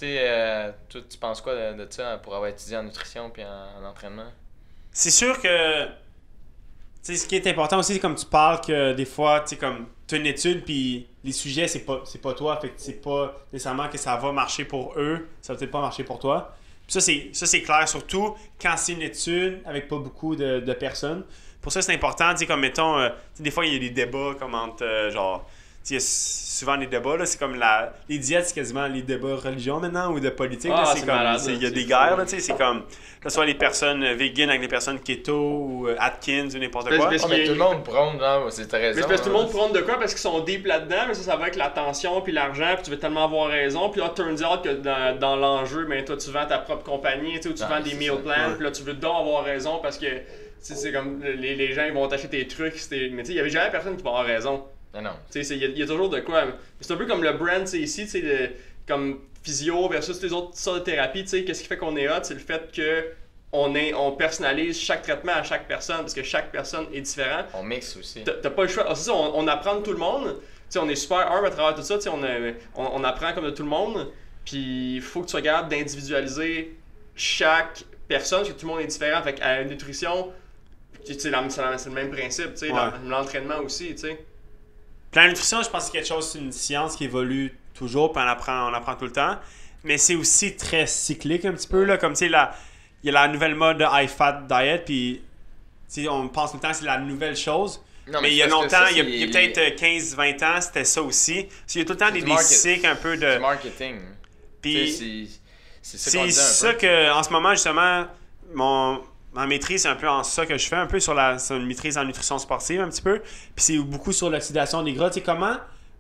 Toi, tu penses quoi de ça pour avoir étudié en nutrition et en entraînement? C'est sûr que ce qui est important aussi, c'est comme tu parles que des fois, tu as une étude puis les sujets, c'est pas toi. Fait que c'est pas nécessairement que ça va marcher pour eux, ça va peut-être pas marcher pour toi. Puis ça, c'est clair, surtout quand c'est une étude avec pas beaucoup de personnes. Pour ça, c'est important, comme mettons, des fois, il y a des débats comme entre, il y a souvent des débats, là, c'est comme les diètes, c'est quasiment les débats religion maintenant ou de politique. Là, c'est comme, malade, il y a des guerres, là, c'est comme, que ce soit les personnes véganes avec les personnes keto ou Atkins ou n'importe quoi. Mais tout le monde prône, c'est raison. Mais tout le monde prône de quoi parce qu'ils sont deep là-dedans, mais ça va avec l'attention puis l'argent, puis tu veux tellement avoir raison. Puis là, turns out que dans l'enjeu, ben, toi, tu vends ta propre compagnie, ou tu vends des meal plans, puis là, tu veux donc avoir raison parce que c'est comme les gens ils vont t'acheter tes trucs, mais il y avait jamais personne qui va avoir raison. Non. Il y a toujours de quoi. C'est un peu comme le brand ici, comme physio versus les autres sortes de thérapies. Qu'est-ce qui fait qu'on est hot? C'est le fait que on personnalise chaque traitement à chaque personne parce que chaque personne est différente. On mixe aussi. T'as pas le choix. C'est ça, on apprend de tout le monde. On est super humble à travers tout ça. On apprend comme de tout le monde. Puis il faut que tu regardes d'individualiser chaque personne parce que tout le monde est différent. Fait qu'à la nutrition, c'est le même principe. L'entraînement aussi. Puis la nutrition, je pense que c'est quelque chose, c'est une science qui évolue toujours, puis on apprend tout le temps. Mais c'est aussi très cyclique un petit peu, là, comme tu sais, il y a la nouvelle mode de high fat diet, puis on pense tout le temps que c'est la nouvelle chose. Non, mais il y a longtemps, il y a peut-être 15-20 ans, c'était ça aussi. Il y a tout le temps des cycles un peu de... Du marketing. Puis c'est ça qu'on dit un peu. C'est ça qu'en ce moment, justement, ma maîtrise, c'est un peu en ça que je fais, un peu sur une maîtrise en nutrition sportive, un petit peu. Puis c'est beaucoup sur l'oxydation des gras. Tu sais, comment,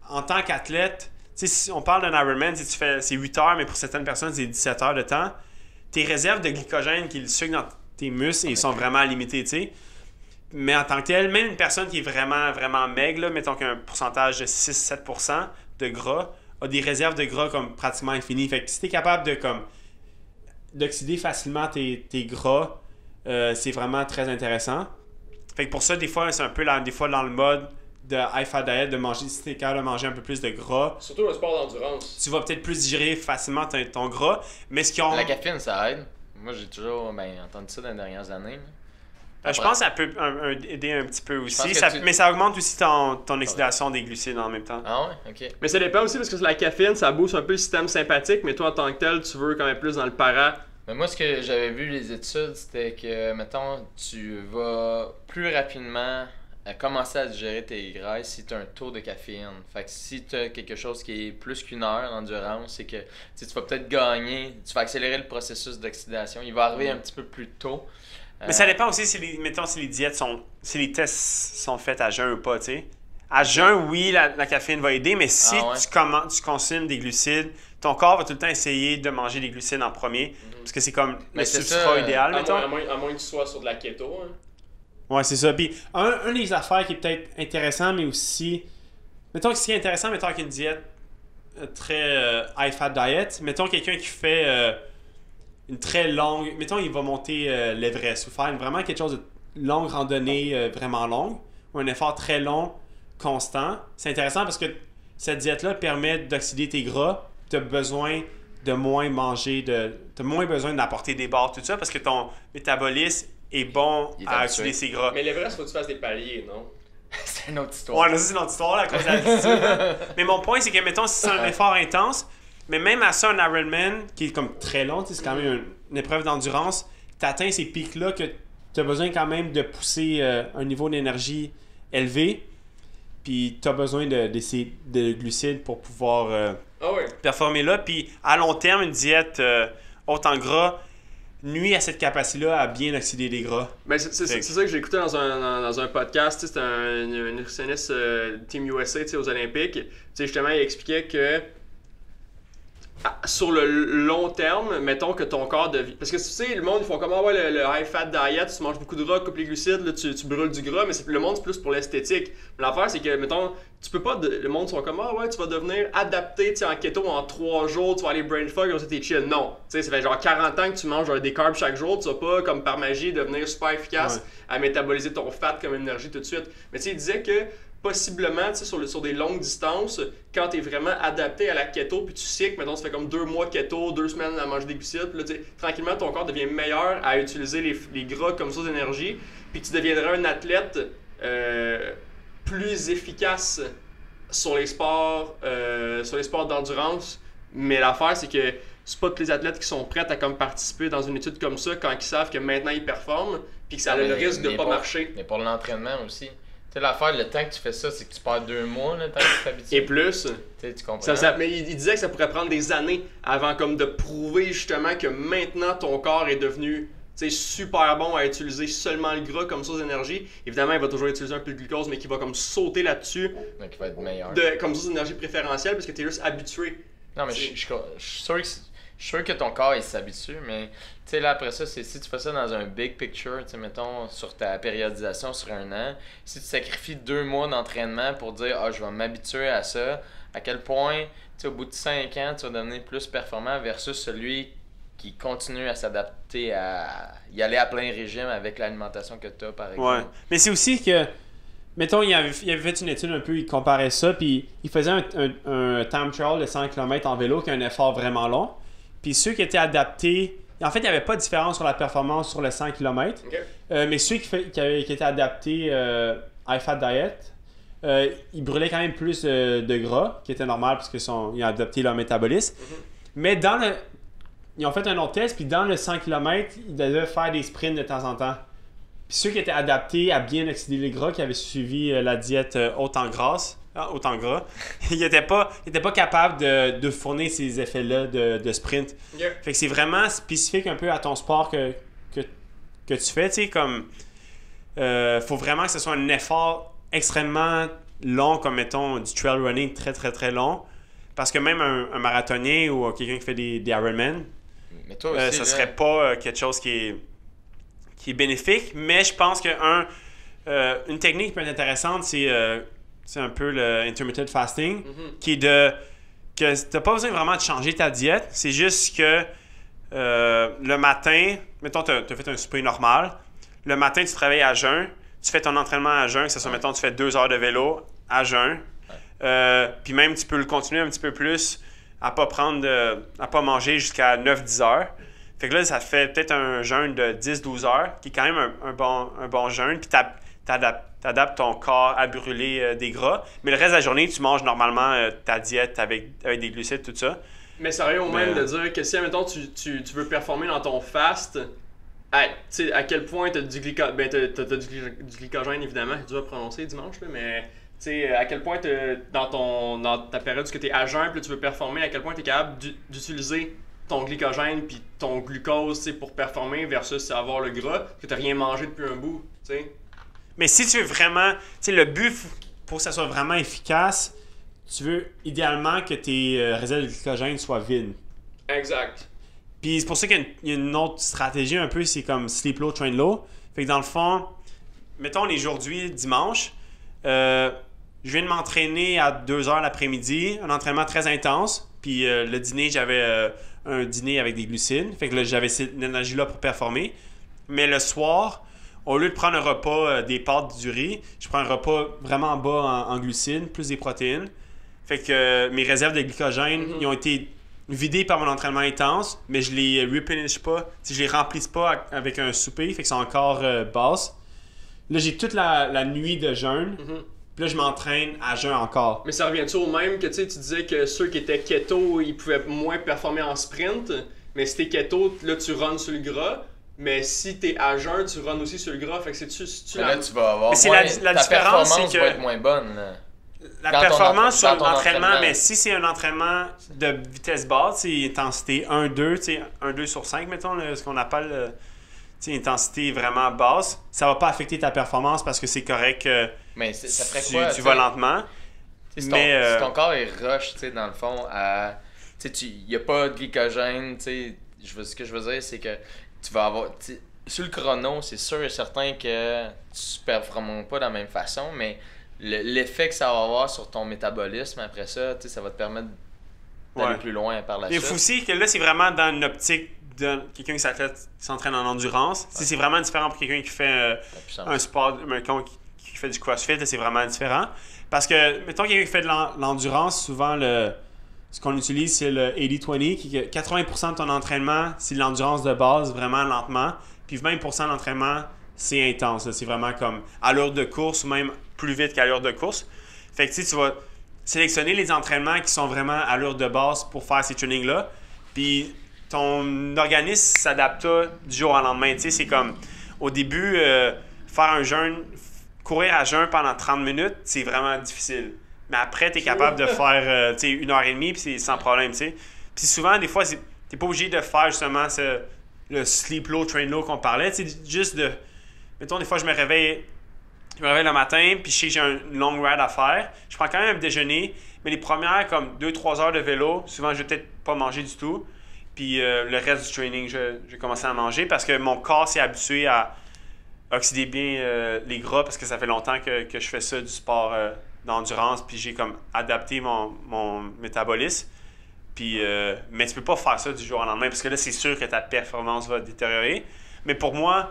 en tant qu'athlète, si on parle d'un Ironman, c'est 8 heures, mais pour certaines personnes, c'est 17 heures de temps. Tes réserves de glycogène qui est le sucre dans tes muscles, ils sont vraiment limitées, tu sais. Mais en tant que tel, même une personne qui est vraiment, vraiment maigre, là, mettons qu'un pourcentage de 6-7% de gras, a des réserves de gras comme pratiquement infinies. Fait que si tu es capable d'oxyder facilement tes gras, c'est vraiment très intéressant. Fait que pour ça, des fois, c'est un peu des fois dans le mode de high fat diet, de manger, si t'es capable de manger un peu plus de gras. Surtout le sport d'endurance. Tu vas peut-être plus digérer facilement ton gras. Mais ce qui ont... La caféine, ça aide. Moi, j'ai toujours entendu ça dans les dernières années. Je pense que ça peut aider un petit peu aussi. Mais ça augmente aussi ton oxydation des glucides en même temps. Ah ouais? Ok. Mais ça dépend aussi parce que la caféine, ça booste un peu le système sympathique, mais toi, en tant que tel, tu veux quand même plus dans le para. Mais moi, ce que j'avais vu les études, c'était que, mettons, tu vas plus rapidement commencer à digérer tes graisses si tu as un taux de caféine. Fait que si tu as quelque chose qui est plus qu'une heure d'endurance, c'est que tu vas peut-être gagner, tu vas accélérer le processus d'oxydation. Il va arriver un petit peu plus tôt. Mais ça dépend aussi si les diètes si les tests sont faits à jeun ou pas, tu sais. À jeun, oui, la caféine va aider, mais si tu consommes des glucides, ton corps va tout le temps essayer de manger des glucides en premier, parce que c'est comme le substrat idéal, mettons. À moins que tu sois sur de la keto. Hein. Ouais, c'est ça. Puis, un des affaires qui est peut-être intéressant, mais aussi... Mettons que ce qui est intéressant, mettons avec une diète très high-fat diet, mettons quelqu'un qui fait une très longue... Mettons, il va monter l'Everest ou faire vraiment quelque chose de longue randonnée vraiment longue, ou un effort très long, constant. C'est intéressant parce que cette diète-là permet d'oxyder tes gras. Tu as besoin de moins manger, tu as moins besoin d'apporter des barres, tout ça, parce que ton métabolisme est bon à oxyder ses gras. Mais l'Everest, faut que tu fasses des paliers, non? C'est une autre histoire. Ouais, là, c'est une autre histoire, là, à cause de l'altitude. Mais mon point, c'est que, mettons, si c'est un effort intense, mais même à ça, un Ironman, qui est comme très long, c'est quand même une épreuve d'endurance, tu atteins ces pics-là que tu as besoin quand même de pousser un niveau d'énergie élevé, puis tu as besoin de glucides pour pouvoir performer là. Puis à long terme, une diète haute en gras nuit à cette capacité-là à bien oxyder les gras. Ben, c'est ça que j'ai écouté dans un podcast. C'était un nutritionniste Team USA aux Olympiques. Justement, il expliquait que sur le long terme, mettons que ton corps devient... Parce que tu sais, le monde, ils font comme le high-fat diet, tu manges beaucoup de gras, coupes les glucides, là, tu brûles du gras, mais le monde, c'est plus pour l'esthétique. Mais l'affaire, c'est que, mettons, tu peux pas... Le monde sont comme, tu vas devenir adapté en keto en 3 jours, tu vas aller brain fog, t'es chill. Non. Tu sais, ça fait genre 40 ans que tu manges des carbs chaque jour, tu vas pas, comme par magie, devenir super efficace à métaboliser ton fat comme énergie tout de suite. Mais tu sais, il disait que possiblement, sur des longues distances, quand tu es vraiment adapté à la keto, puis tu cycles, mettons, tu fais comme 2 mois keto, 2 semaines à manger des glucides, puis là, tranquillement, ton corps devient meilleur à utiliser les gras comme source d'énergie, puis tu deviendras un athlète plus efficace sur les sports d'endurance. Mais l'affaire, c'est que c'est pas tous les athlètes qui sont prêts à comme participer dans une étude comme ça quand ils savent que maintenant ils performent, puis que ça a le risque de pas marcher. Mais pour l'entraînement aussi. Tu sais, l'affaire, le temps que tu fais ça, c'est que tu perds 2 mois, le temps que tu t'habitues. Et plus. Tu comprends? Mais il disait que ça pourrait prendre des années avant comme de prouver justement que maintenant ton corps est devenu super bon à utiliser seulement le gras comme source d'énergie. Évidemment, il va toujours utiliser un peu de glucose, mais qui va comme sauter là-dessus. Donc, il va être meilleur. Comme source d'énergie préférentielle, parce que tu es juste habitué. Non, mais je suis sûr que ton corps il s'habitue, mais tu sais, là après ça, c'est si tu fais ça dans un big picture, tu sais, mettons sur ta périodisation sur 1 an, si tu sacrifies 2 mois d'entraînement pour dire je vais m'habituer à ça, à quel point, tu sais, au bout de 5 ans, tu vas devenir plus performant versus celui qui continue à s'adapter à y aller à plein régime avec l'alimentation que tu as, par exemple. Ouais, mais c'est aussi que, mettons, il avait fait une étude un peu, il comparait ça, puis il faisait un time trial de 100 km en vélo qui est un effort vraiment long. Puis ceux qui étaient adaptés, en fait, il n'y avait pas de différence sur la performance sur le 100 km. Okay. Mais ceux qui étaient adaptés high-fat diet, ils brûlaient quand même plus de gras, qui était normal parce qu'ils ont adapté leur métabolisme. Mais ils ont fait un autre test, puis dans le 100 km, ils devaient faire des sprints de temps en temps. Puis ceux qui étaient adaptés à bien oxyder les gras, qui avaient suivi la diète haute en gras, ils n'étaient pas capables de fournir ces effets-là de sprint. Yeah. Fait que c'est vraiment spécifique un peu à ton sport que tu fais. Tu sais, comme faut vraiment que ce soit un effort extrêmement long, comme mettons du trail running très très très long. Parce que même un marathonien ou quelqu'un qui fait des Ironman, ça serait pas quelque chose qui est bénéfique. Mais je pense que une technique qui peut être intéressante, c'est un peu le intermittent fasting, qui est que tu n'as pas besoin vraiment de changer ta diète. C'est juste que le matin, mettons, tu as fait un souper normal. Le matin, tu travailles à jeun. Tu fais ton entraînement à jeun, que ce soit, mettons, tu fais 2 heures de vélo à jeun. Puis même, tu peux le continuer un petit peu plus à pas manger jusqu'à 9-10 heures. Fait que là, ça fait peut-être un jeûne de 10-12 heures, qui est quand même un bon jeûne. Puis ta t'adaptes ton corps à brûler des gras. Mais le reste de la journée, tu manges normalement ta diète avec des glucides, tout ça. Mais ça revient au même de dire que si, admettons, tu veux performer dans ton fast, à quel point tu as du glycogène, évidemment, c'est dur à prononcer dimanche, là, mais à quel point dans ta période où tu es à jeun puis tu veux performer, à quel point tu es capable d'utiliser ton glycogène puis ton glucose pour performer versus avoir le gras, que tu n'as rien mangé depuis un bout. T'sais. Mais si tu veux vraiment, le but pour que ça soit vraiment efficace, tu veux idéalement que tes réserves de glycogène soient vides. Exact. Puis c'est pour ça qu'il y a une autre stratégie un peu, c'est comme sleep low, train low. Fait que dans le fond, mettons aujourd'hui, dimanche, je viens de m'entraîner à 2h l'après-midi, un entraînement très intense. Puis le dîner, j'avais un dîner avec des glucides. Fait que là, j'avais cette énergie-là pour performer. Mais le soir, au lieu de prendre un repas des pâtes, du riz, je prends un repas vraiment bas en glucides, plus des protéines. Fait que mes réserves de glycogène, ils ont été vidées par mon entraînement intense, mais je les replenish pas, je les remplisse pas avec un souper, fait que c'est encore basse. Là, j'ai toute la nuit de jeûne, puis là, je m'entraîne à jeûne encore. Mais ça revient-tu au même que tu disais que ceux qui étaient keto, ils pouvaient moins performer en sprint, mais si t'es keto, là, tu runs sur le gras. Mais si t'es à jeun, tu runs aussi sur le gras. Fait que c'est-tu là, tu vas avoir moins... ta différence, performance c'est que va être moins bonne. Là. La performance sur l'entraînement, mais si c'est un entraînement de vitesse basse, c'est intensité 1-2, 1-2 sur 5, mettons, ce qu'on appelle intensité vraiment basse, ça va pas affecter ta performance parce que c'est correct que mais ça ferait quoi, tu vas lentement. Si ton corps est rush, dans le fond, il n'y a pas de glycogène, ce que je veux dire, c'est que tu vas avoir... Sur le chrono, c'est sûr et certain que tu ne performes pas de la même façon, mais l'effet que ça va avoir sur ton métabolisme après ça, ça va te permettre d'aller plus loin par la suite. Il faut aussi que là, c'est vraiment dans une optique de quelqu'un qui s'entraîne en endurance. Ouais. C'est vraiment différent pour quelqu'un qui fait un sport, qui fait du crossfit, c'est vraiment différent. Parce que, mettons, quelqu'un qui fait de l'endurance, souvent, ce qu'on utilise, c'est le 80-20, qui 80% de ton entraînement, c'est de l'endurance de base, vraiment lentement. Puis 20% de l'entraînement, c'est intense. C'est vraiment comme allure de course ou même plus vite qu'allure de course. Fait que tu vas sélectionner les entraînements qui sont vraiment à allure de base pour faire ces trainings-là. Puis ton organisme s'adapte du jour au lendemain. Tu sais, c'est comme au début, faire un jeûne, courir à jeûne pendant 30 minutes, c'est vraiment difficile. Mais après, tu es capable de faire 1h30 puis c'est sans problème. T'sais. Puis souvent, des fois, tu n'es pas obligé de faire justement le sleep low, train low qu'on parlait. Juste de. Mettons, des fois, je me réveille le matin, puis je sais que j'ai une long ride à faire. Je prends quand même un déjeuner, mais les premières, comme 2-3 heures de vélo, souvent, je vais peut-être pas manger du tout. Puis le reste du training, je vais commencer à manger parce que mon corps s'est habitué à oxyder bien les gras parce que ça fait longtemps que je fais ça, du sport d'endurance, puis j'ai comme adapté mon métabolisme. Puis, mais tu peux pas faire ça du jour au lendemain parce que là, c'est sûr que ta performance va détériorer. Mais pour moi,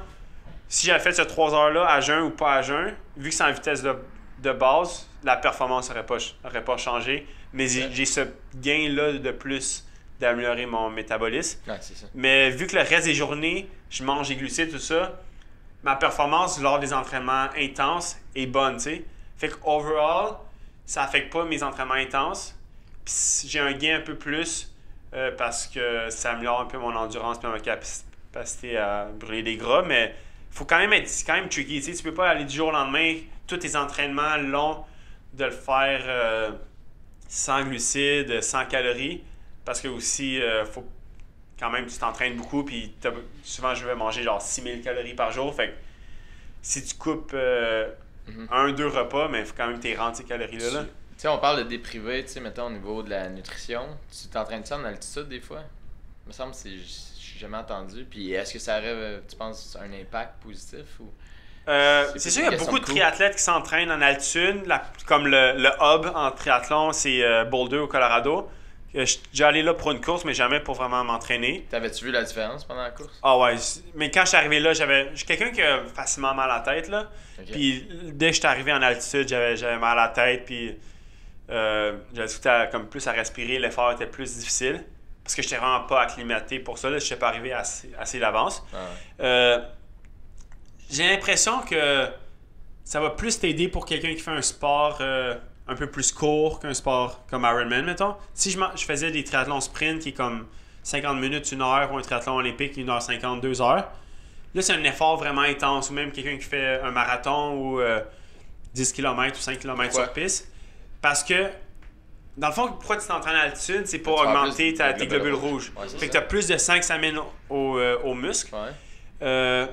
si j'avais fait ces 3 heures-là à jeun ou pas à jeun, vu que c'est en vitesse de base, la performance n'aurait pas changé. Mais j'ai ce gain-là de plus d'améliorer mon métabolisme. Ouais, c'est ça. Mais vu que le reste des journées, je mange des glucides, tout ça, ma performance lors des entraînements intenses est bonne, tu sais. Fait que overall, ça n'affecte pas mes entraînements intenses. Puis j'ai un gain un peu plus parce que ça améliore un peu mon endurance et ma capacité à brûler des gras, mais c'est quand même tricky. Tu sais, tu peux pas aller du jour au lendemain, tous tes entraînements longs, de le faire sans glucides, sans calories, parce que aussi, faut quand même, tu t'entraînes beaucoup, puis souvent, je vais manger genre 6000 calories par jour. Fait que si tu coupes 1-2 repas, mais il faut quand même t'y rendre ces calories-là. Tu sais, on parle de déprivé, tu sais, mettons au niveau de la nutrition. Tu t'entraînes ça en altitude des fois? Il me semble que j'ai jamais entendu. Puis est-ce que ça aurait, tu penses, un impact positif ou... C'est sûr qu'il y a beaucoup de triathlètes qui s'entraînent en altitude. Comme le hub en triathlon, c'est Boulder au Colorado. Je suis déjà allé là pour une course, mais jamais pour vraiment m'entraîner. T'avais-tu vu la différence pendant la course? Ah ouais, mais quand je suis arrivé là, je suis quelqu'un qui a facilement mal à la tête, là. Okay. Puis dès que je suis arrivé en altitude, j'avais mal à la tête, puis j'avais tout comme plus à respirer, l'effort était plus difficile. Parce que je n'étais vraiment pas acclimaté pour ça, là, je ne suis pas arrivé assez d'avance. Ah ouais. J'ai l'impression que ça va plus t'aider pour quelqu'un qui fait un sport un peu plus court qu'un sport comme Ironman, mettons. Si je faisais des triathlons sprint qui est comme 50 minutes, 1 heure, ou un triathlon olympique 1h50, 2 heures, là, c'est un effort vraiment intense. Ou même quelqu'un qui fait un marathon ou 10 km ou 5 km sur piste. Parce que, dans le fond, pourquoi tu t'entraînes à l'altitude, c'est pour augmenter tes globules rouges. Ouais, fait que tu as plus de sang que ça mène aux muscles. Ouais.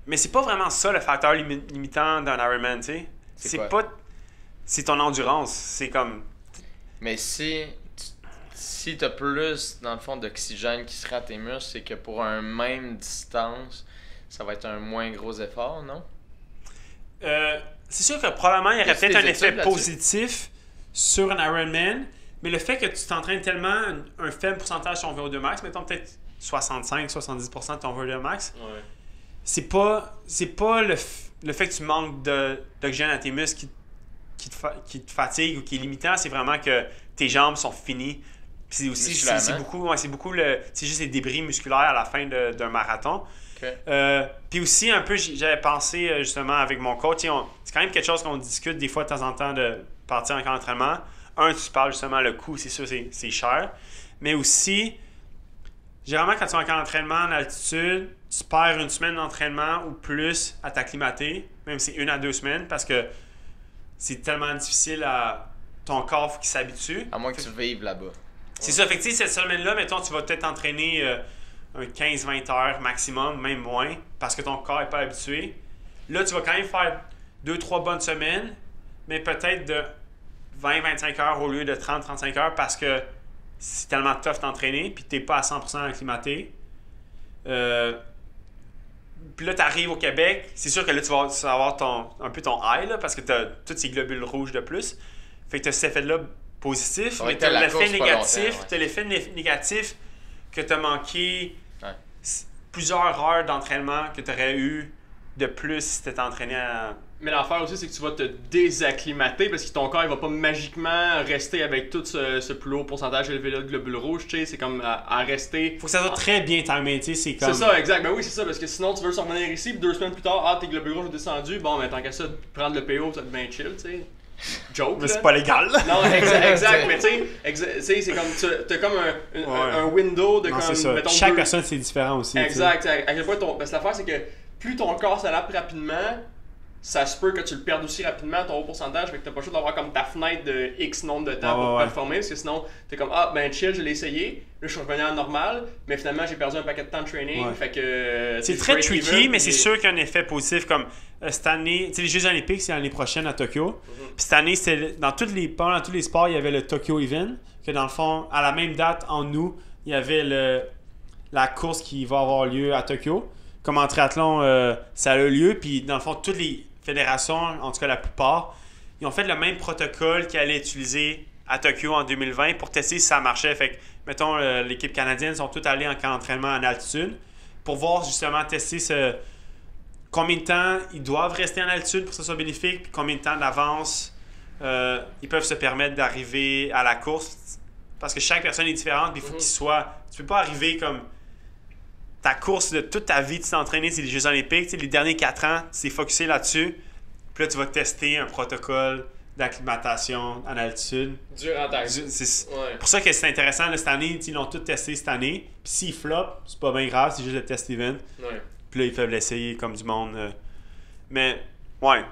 Mais c'est pas vraiment ça le facteur limitant d'un Ironman, tu sais. C'est quoi? pas... C'est ton endurance. C'est comme... Mais si tu as plus, dans le fond, d'oxygène qui sera à tes muscles, c'est que pour un même distance, ça va être un moins gros effort, non? C'est sûr que probablement, il y aurait Y a-t-il peut-être un des effet études là-dessus? positif sur un Ironman, mais le fait que tu t'entraînes tellement un faible pourcentage de ton VO2 max, mettons peut-être 65-70% de ton VO2 max, c'est pas le fait que tu manques d'oxygène à tes muscles qui te fatigue ou qui est limitant, c'est vraiment que tes jambes sont finies. Puis aussi, c'est beaucoup c'est juste les débris musculaires à la fin d'un marathon. Okay. Puis aussi, un peu, j'avais pensé justement avec mon coach, c'est quand même quelque chose qu'on discute des fois de temps en temps de partir en camp d'entraînement. Tu parles justement le coût, c'est sûr, c'est cher. Mais aussi, généralement, quand tu es en camp d'entraînement en altitude, tu perds 1 semaine d'entraînement ou plus à t'acclimater, même si c'est 1 à 2 semaines, parce que c'est tellement difficile à ton corps qui s'habitue. À moins que tu vives là-bas. C'est ça. Fait que cette semaine-là, mettons, tu vas peut-être t'entraîner un 15-20 heures maximum, même moins, parce que ton corps n'est pas habitué. Là, tu vas quand même faire 2-3 bonnes semaines, mais peut-être de 20-25 heures au lieu de 30-35 heures parce que c'est tellement tough t'entraîner, puis tu n'es pas à 100% acclimaté. Puis là, tu arrives au Québec, c'est sûr que là, tu vas avoir un peu ton high, là, parce que tu as tous ces globules rouges de plus. Fait que tu as cet effet-là positif, mais tu as l'effet négatif. Tu as l'effet négatif que tu as manqué plusieurs heures d'entraînement que tu aurais eu de plus si tu t'étais entraîné à... Mais l'affaire aussi, c'est que tu vas te désacclimater parce que ton corps il va pas magiquement rester avec tout ce plus haut pourcentage élevé de globules rouges. Tu sais, c'est comme à rester. Faut que ça soit très bien timé, tu sais, c'est comme. C'est ça, exact. Ben oui, c'est ça, parce que sinon tu veux s'en revenir ici, puis 2 semaines plus tard, tes globules rouges ont descendu. Bon, mais tant qu'à ça, prendre le PO, ça devient chill, tu sais. Joke. Mais c'est pas légal. Non, exact, mais tu sais, c'est comme. T'as comme un window de non, comme. C'est ça. Mettons, chaque personne, c'est différent aussi. Exact. À quel point parce que l'affaire, c'est que plus ton corps s'adapte rapidement, ça se peut que tu le perdes aussi rapidement, ton haut pourcentage, fait que t'as pas le choix d'avoir comme ta fenêtre de X nombre de temps pour performer, parce que sinon, t'es comme, chill, je l'ai essayé, là je suis revenu à normal, mais finalement j'ai perdu un paquet de temps de training, fait que... C'est très tricky, mais c'est sûr qu'il y a un effet positif, comme cette année, tu sais, les Jeux Olympiques, c'est l'année prochaine à Tokyo, puis cette année, dans tous les sports, il y avait le Tokyo Event, que dans le fond, à la même date, en août, il y avait la course qui va avoir lieu à Tokyo. Comme en triathlon, ça a eu lieu, puis dans le fond, toutes les fédérations, en tout cas la plupart, ils ont fait le même protocole qu'ils allaient utiliser à Tokyo en 2020 pour tester si ça marchait. Fait que, mettons, l'équipe canadienne sont toutes allées en camp d'entraînement en altitude pour voir justement tester combien de temps ils doivent rester en altitude pour que ça soit bénéfique, puis combien de temps d'avance ils peuvent se permettre d'arriver à la course. Parce que chaque personne est différente, puis il faut qu'il soit... Tu peux pas arriver comme... Ta course de toute ta vie, tu t'es entraîné, c'est les Jeux Olympiques. Les derniers 4 ans, tu t'es focusé là-dessus. Puis là, tu vas tester un protocole d'acclimatation en altitude. Dur en taille. C'est pour ça que c'est intéressant. Là, cette année, ils l'ont tout testé cette année. Puis s'ils flopent, c'est pas bien grave, c'est juste le test event. Puis là, ils peuvent l'essayer comme du monde. Mais, ouais.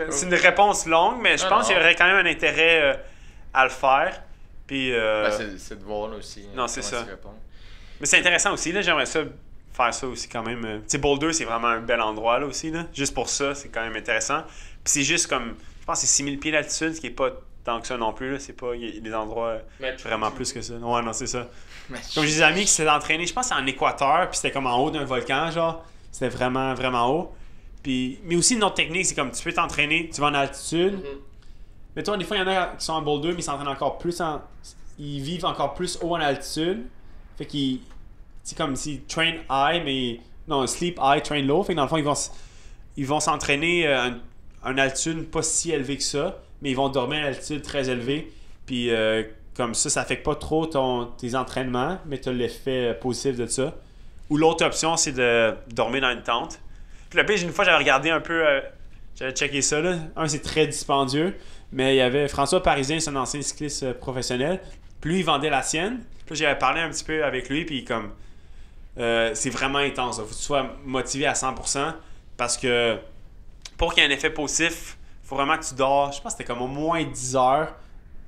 C'est une réponse longue, mais je pense qu'il y aurait quand même un intérêt à le faire. Puis, c'est de voir là, aussi. Non, c'est ça. Mais c'est intéressant aussi. Là, j'aimerais ça faire ça aussi quand même. Tu sais, Boulder, c'est vraiment un bel endroit là aussi. Là. Juste pour ça, c'est quand même intéressant. Puis c'est juste comme, je pense que c'est 6000 pieds d'altitude, ce qui n'est pas tant que ça non plus. Là. C'est pas, il y a des endroits vraiment plus que ça. Ouais, non, c'est ça. Comme j'ai des amis qui s'étaient entraînés, je pense que c'est en Équateur, puis c'était comme en haut d'un volcan, genre. C'était vraiment, vraiment haut. Puis, mais aussi une autre technique, c'est comme tu peux t'entraîner, tu vas en altitude. Mais toi, des fois, il y en a qui sont en Boulder, mais ils s'entraînent encore plus ils vivent encore plus haut en altitude. Fait qu'ils... C'est comme s'ils train high, mais... Non, sleep high, train low. Fait que dans le fond, ils vont s'entraîner à une altitude pas si élevée que ça, mais ils vont dormir à une altitude très élevée. Puis comme ça affecte pas trop tes entraînements, mais tu as l'effet positif de ça. Ou l'autre option, c'est de dormir dans une tente. Puis le pire, une fois, j'avais regardé un peu... je J'avais checké ça, là. C'est très dispendieux. Mais il y avait François Parisien, c'est un ancien cycliste professionnel. Puis lui, il vendait la sienne. Puis j'avais parlé un petit peu avec lui, puis comme... c'est vraiment intense. Il faut que tu sois motivé à 100% parce que pour qu'il y ait un effet positif, il faut vraiment que tu dors, je pense que c'était comme au moins 10 heures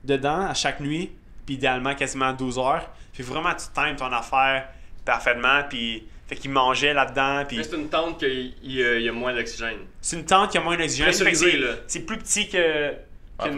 dedans à chaque nuit, puis idéalement quasiment 12 heures. Puis vraiment tu times ton affaire parfaitement, puis fait qu'il mangeait là-dedans. Puis... Mais c'est une tente qu'il y a moins d'oxygène. C'est une tente qui a moins d'oxygène. Pressurisé, là. C'est plus petit que...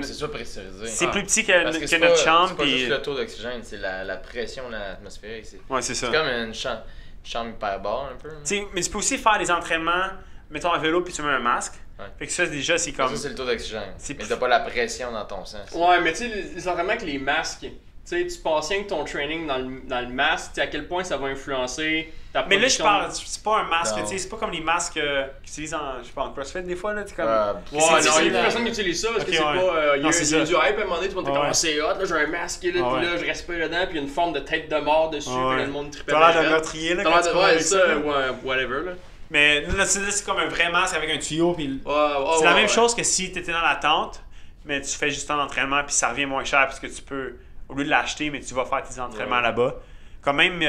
c'est ça pressurisé. C'est plus petit que C'est notre chambre. C'est pas juste le taux d'oxygène, c'est la pression atmosphérique. Ouais, c'est ça. C'est comme une chambre hyperbare un peu. Mais tu peux aussi faire des entraînements, mettons à vélo, puis tu mets un masque. Ouais. Fait que ça, déjà, c'est comme... Ça, c'est le taux d'oxygène. C'est Mais plus- t'as pas la pression dans ton sang. Ouais, mais tu sais, les entraînements avec les masques, tu sais, tu passes rien que ton training dans le masque, tu sais, à quel point ça va influencer ta Mais là, je production. parle, c'est pas un masque, Non. tu sais, c'est pas comme les masques qu'ils utilisent en, je sais pas, en CrossFit des fois, là, tu comme... Ouais, C'est non, il y a difficile, plus là. personne qui utilise ça parce Ok, que c'est ouais. pas. Il y Non, a c'est du hype ça. à un moment donné, tout le monde était Ouais. comme c'est hot, là j'ai un masque, là, Ouais. puis là je respire dedans, puis il y a une forme de tête de mort dessus, puis Ouais. là le monde tripait. T'as l'air bien d'un raide. meurtrier, là, T'as quand l'air tu de. cours Ouais, avec ça, là. ouais, whatever, là. Mais là, c'est comme un vrai masque avec un tuyau, puis Ouais, ouais, c'est la ouais, même ouais. chose que si t'étais dans la tente, mais tu fais juste un entraînement, puis ça revient moins cher, parce que tu peux, au lieu de l'acheter, mais tu vas faire tes entraînements Ouais. là-bas. Quand même,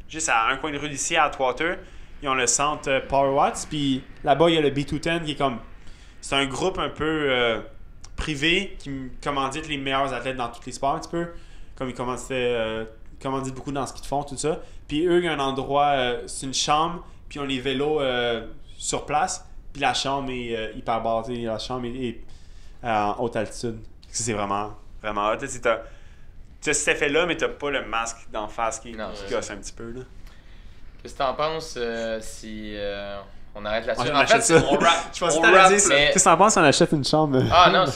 juste à un coin de rue d'ici, à Atwater, ils ont le centre Power Watts, puis là-bas, il y a le B210 qui est comme... C'est un groupe un peu privé qui commandite les meilleurs athlètes dans tous les sports un petit peu. Comme ils commanditent beaucoup dans ce qu'ils font, tout ça. Puis eux, il y a un endroit, c'est une chambre, puis ils ont les vélos sur place. Puis la chambre est hyper basse, la chambre est en haute altitude. Ça, c'est vraiment hot. Tu sais, t'as cet effet-là, mais t'as pas le masque d'en face qui Non, gosse un petit peu. Là. Qu'est-ce que t'en penses si on arrête là-dessus? Ouais, on En achète fait, ça. on rap. Je pensais on que t'allais rap, dire, mais- qu'est-ce que t'en penses si on achète une chambre? Ah non, ça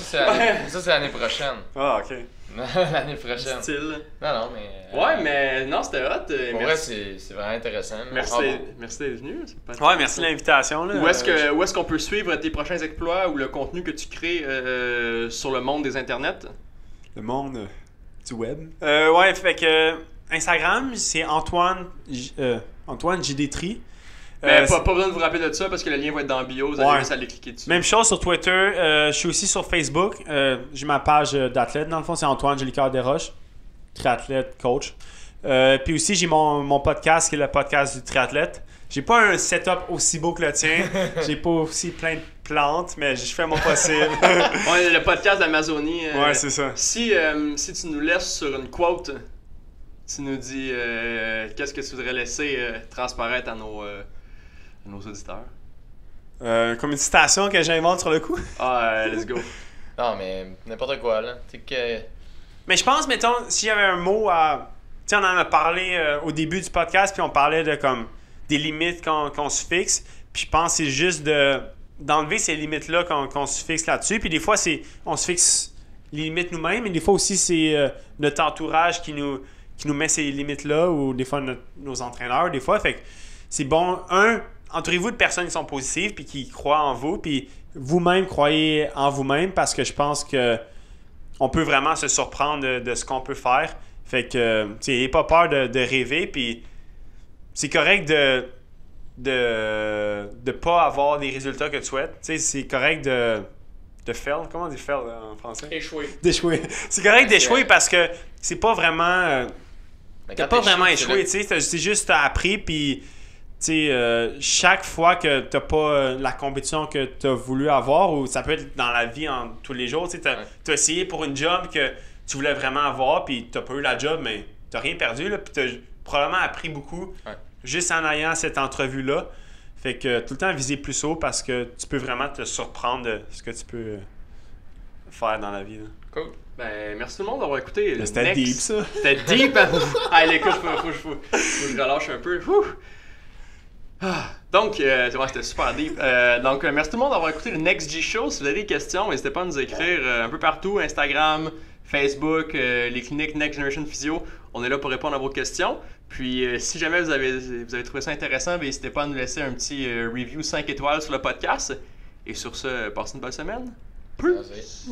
c'est l'année prochaine. Ah, ok. L'année prochaine. Style. Non, mais. Ouais, mais non, c'était hot. Pour vrai, Merci. c'est vraiment intéressant. Merci Ah, merci d'être venu. c'est pas- Ouais, merci de l'invitation. Là. Où est-ce qu'on peut suivre tes prochains exploits ou le contenu que tu crées sur le monde des internets? Le monde du web. Ouais, fait que Instagram, c'est Antoine JD3. Mais pas besoin de vous rappeler de ça parce que le lien va être dans la bio, vous allez Ouais. juste aller cliquer dessus. Même chose sur Twitter. Je suis aussi sur Facebook. J'ai ma page d'athlète. Dans le fond, c'est Antoine Jolicoeur Desroches, triathlète, coach. Puis aussi, j'ai mon podcast qui est le podcast du triathlète. J'ai pas un setup aussi beau que le tien. J'ai pas aussi plein de plantes, mais je fais mon possible. Ouais, le podcast d'Amazonie. Ouais, c'est ça. Si tu nous laisses sur une quote, tu nous dis qu'est-ce que tu voudrais laisser transparaître à nos auditeurs. Comme une citation que j'invente sur le coup. Ah, let's go. Non, mais n'importe quoi, là. Tu sais que. Mais je pense, mettons, s'il y avait un mot à... Tu sais, on en a parlé au début du podcast, puis on parlait de comme des limites qu'on se fixe. Puis je pense que c'est juste d'enlever ces limites-là qu'on se fixe là-dessus. Puis des fois, on se fixe les limites nous-mêmes, mais des fois aussi, c'est notre entourage qui nous met ces limites-là, ou des fois nos entraîneurs, des fois. Fait que c'est bon, entourez-vous de personnes qui sont positives, puis qui croient en vous, puis vous-même croyez en vous-même, parce que je pense que on peut vraiment se surprendre de ce qu'on peut faire. Fait que, tu sais, n'ayez pas peur de rêver, puis c'est correct de pas avoir les résultats que tu souhaites. Tu sais, c'est correct de fail. Comment on dit fail en français? Échoué. D'échouer. C'est correct d'échouer parce que c'est pas vraiment... Mais t'as quand pas t'es vraiment chaud, échoué, tu sais. C'est juste t'as appris, puis... Tu sais, chaque fois que t'as pas la compétition que t'as voulu avoir, ou ça peut être dans la vie en tous les jours, tu sais, t'as essayé pour une job que tu voulais vraiment avoir, puis t'as pas eu la job, mais t'as rien perdu, là, puis t'as probablement appris beaucoup juste en ayant cette entrevue-là. Fait que tout le temps viser plus haut parce que tu peux vraiment te surprendre de ce que tu peux faire dans la vie. Là. Cool. Ben, merci tout le monde d'avoir écouté. le C'était next- deep, ça. C'était deep, hein? Allez, écoute, faut que je relâche un peu. Ouh. Ah. Donc, c'était super deep. Donc, merci tout le monde d'avoir écouté le Next G Show. Si vous avez des questions, n'hésitez pas à nous écrire un peu partout. Instagram, Facebook, les cliniques Next Generation Physio. On est là pour répondre à vos questions. Puis, si jamais vous avez trouvé ça intéressant, n'hésitez pas à nous laisser un petit review 5 étoiles sur le podcast. Et sur ce, passez une bonne semaine. Vas-y.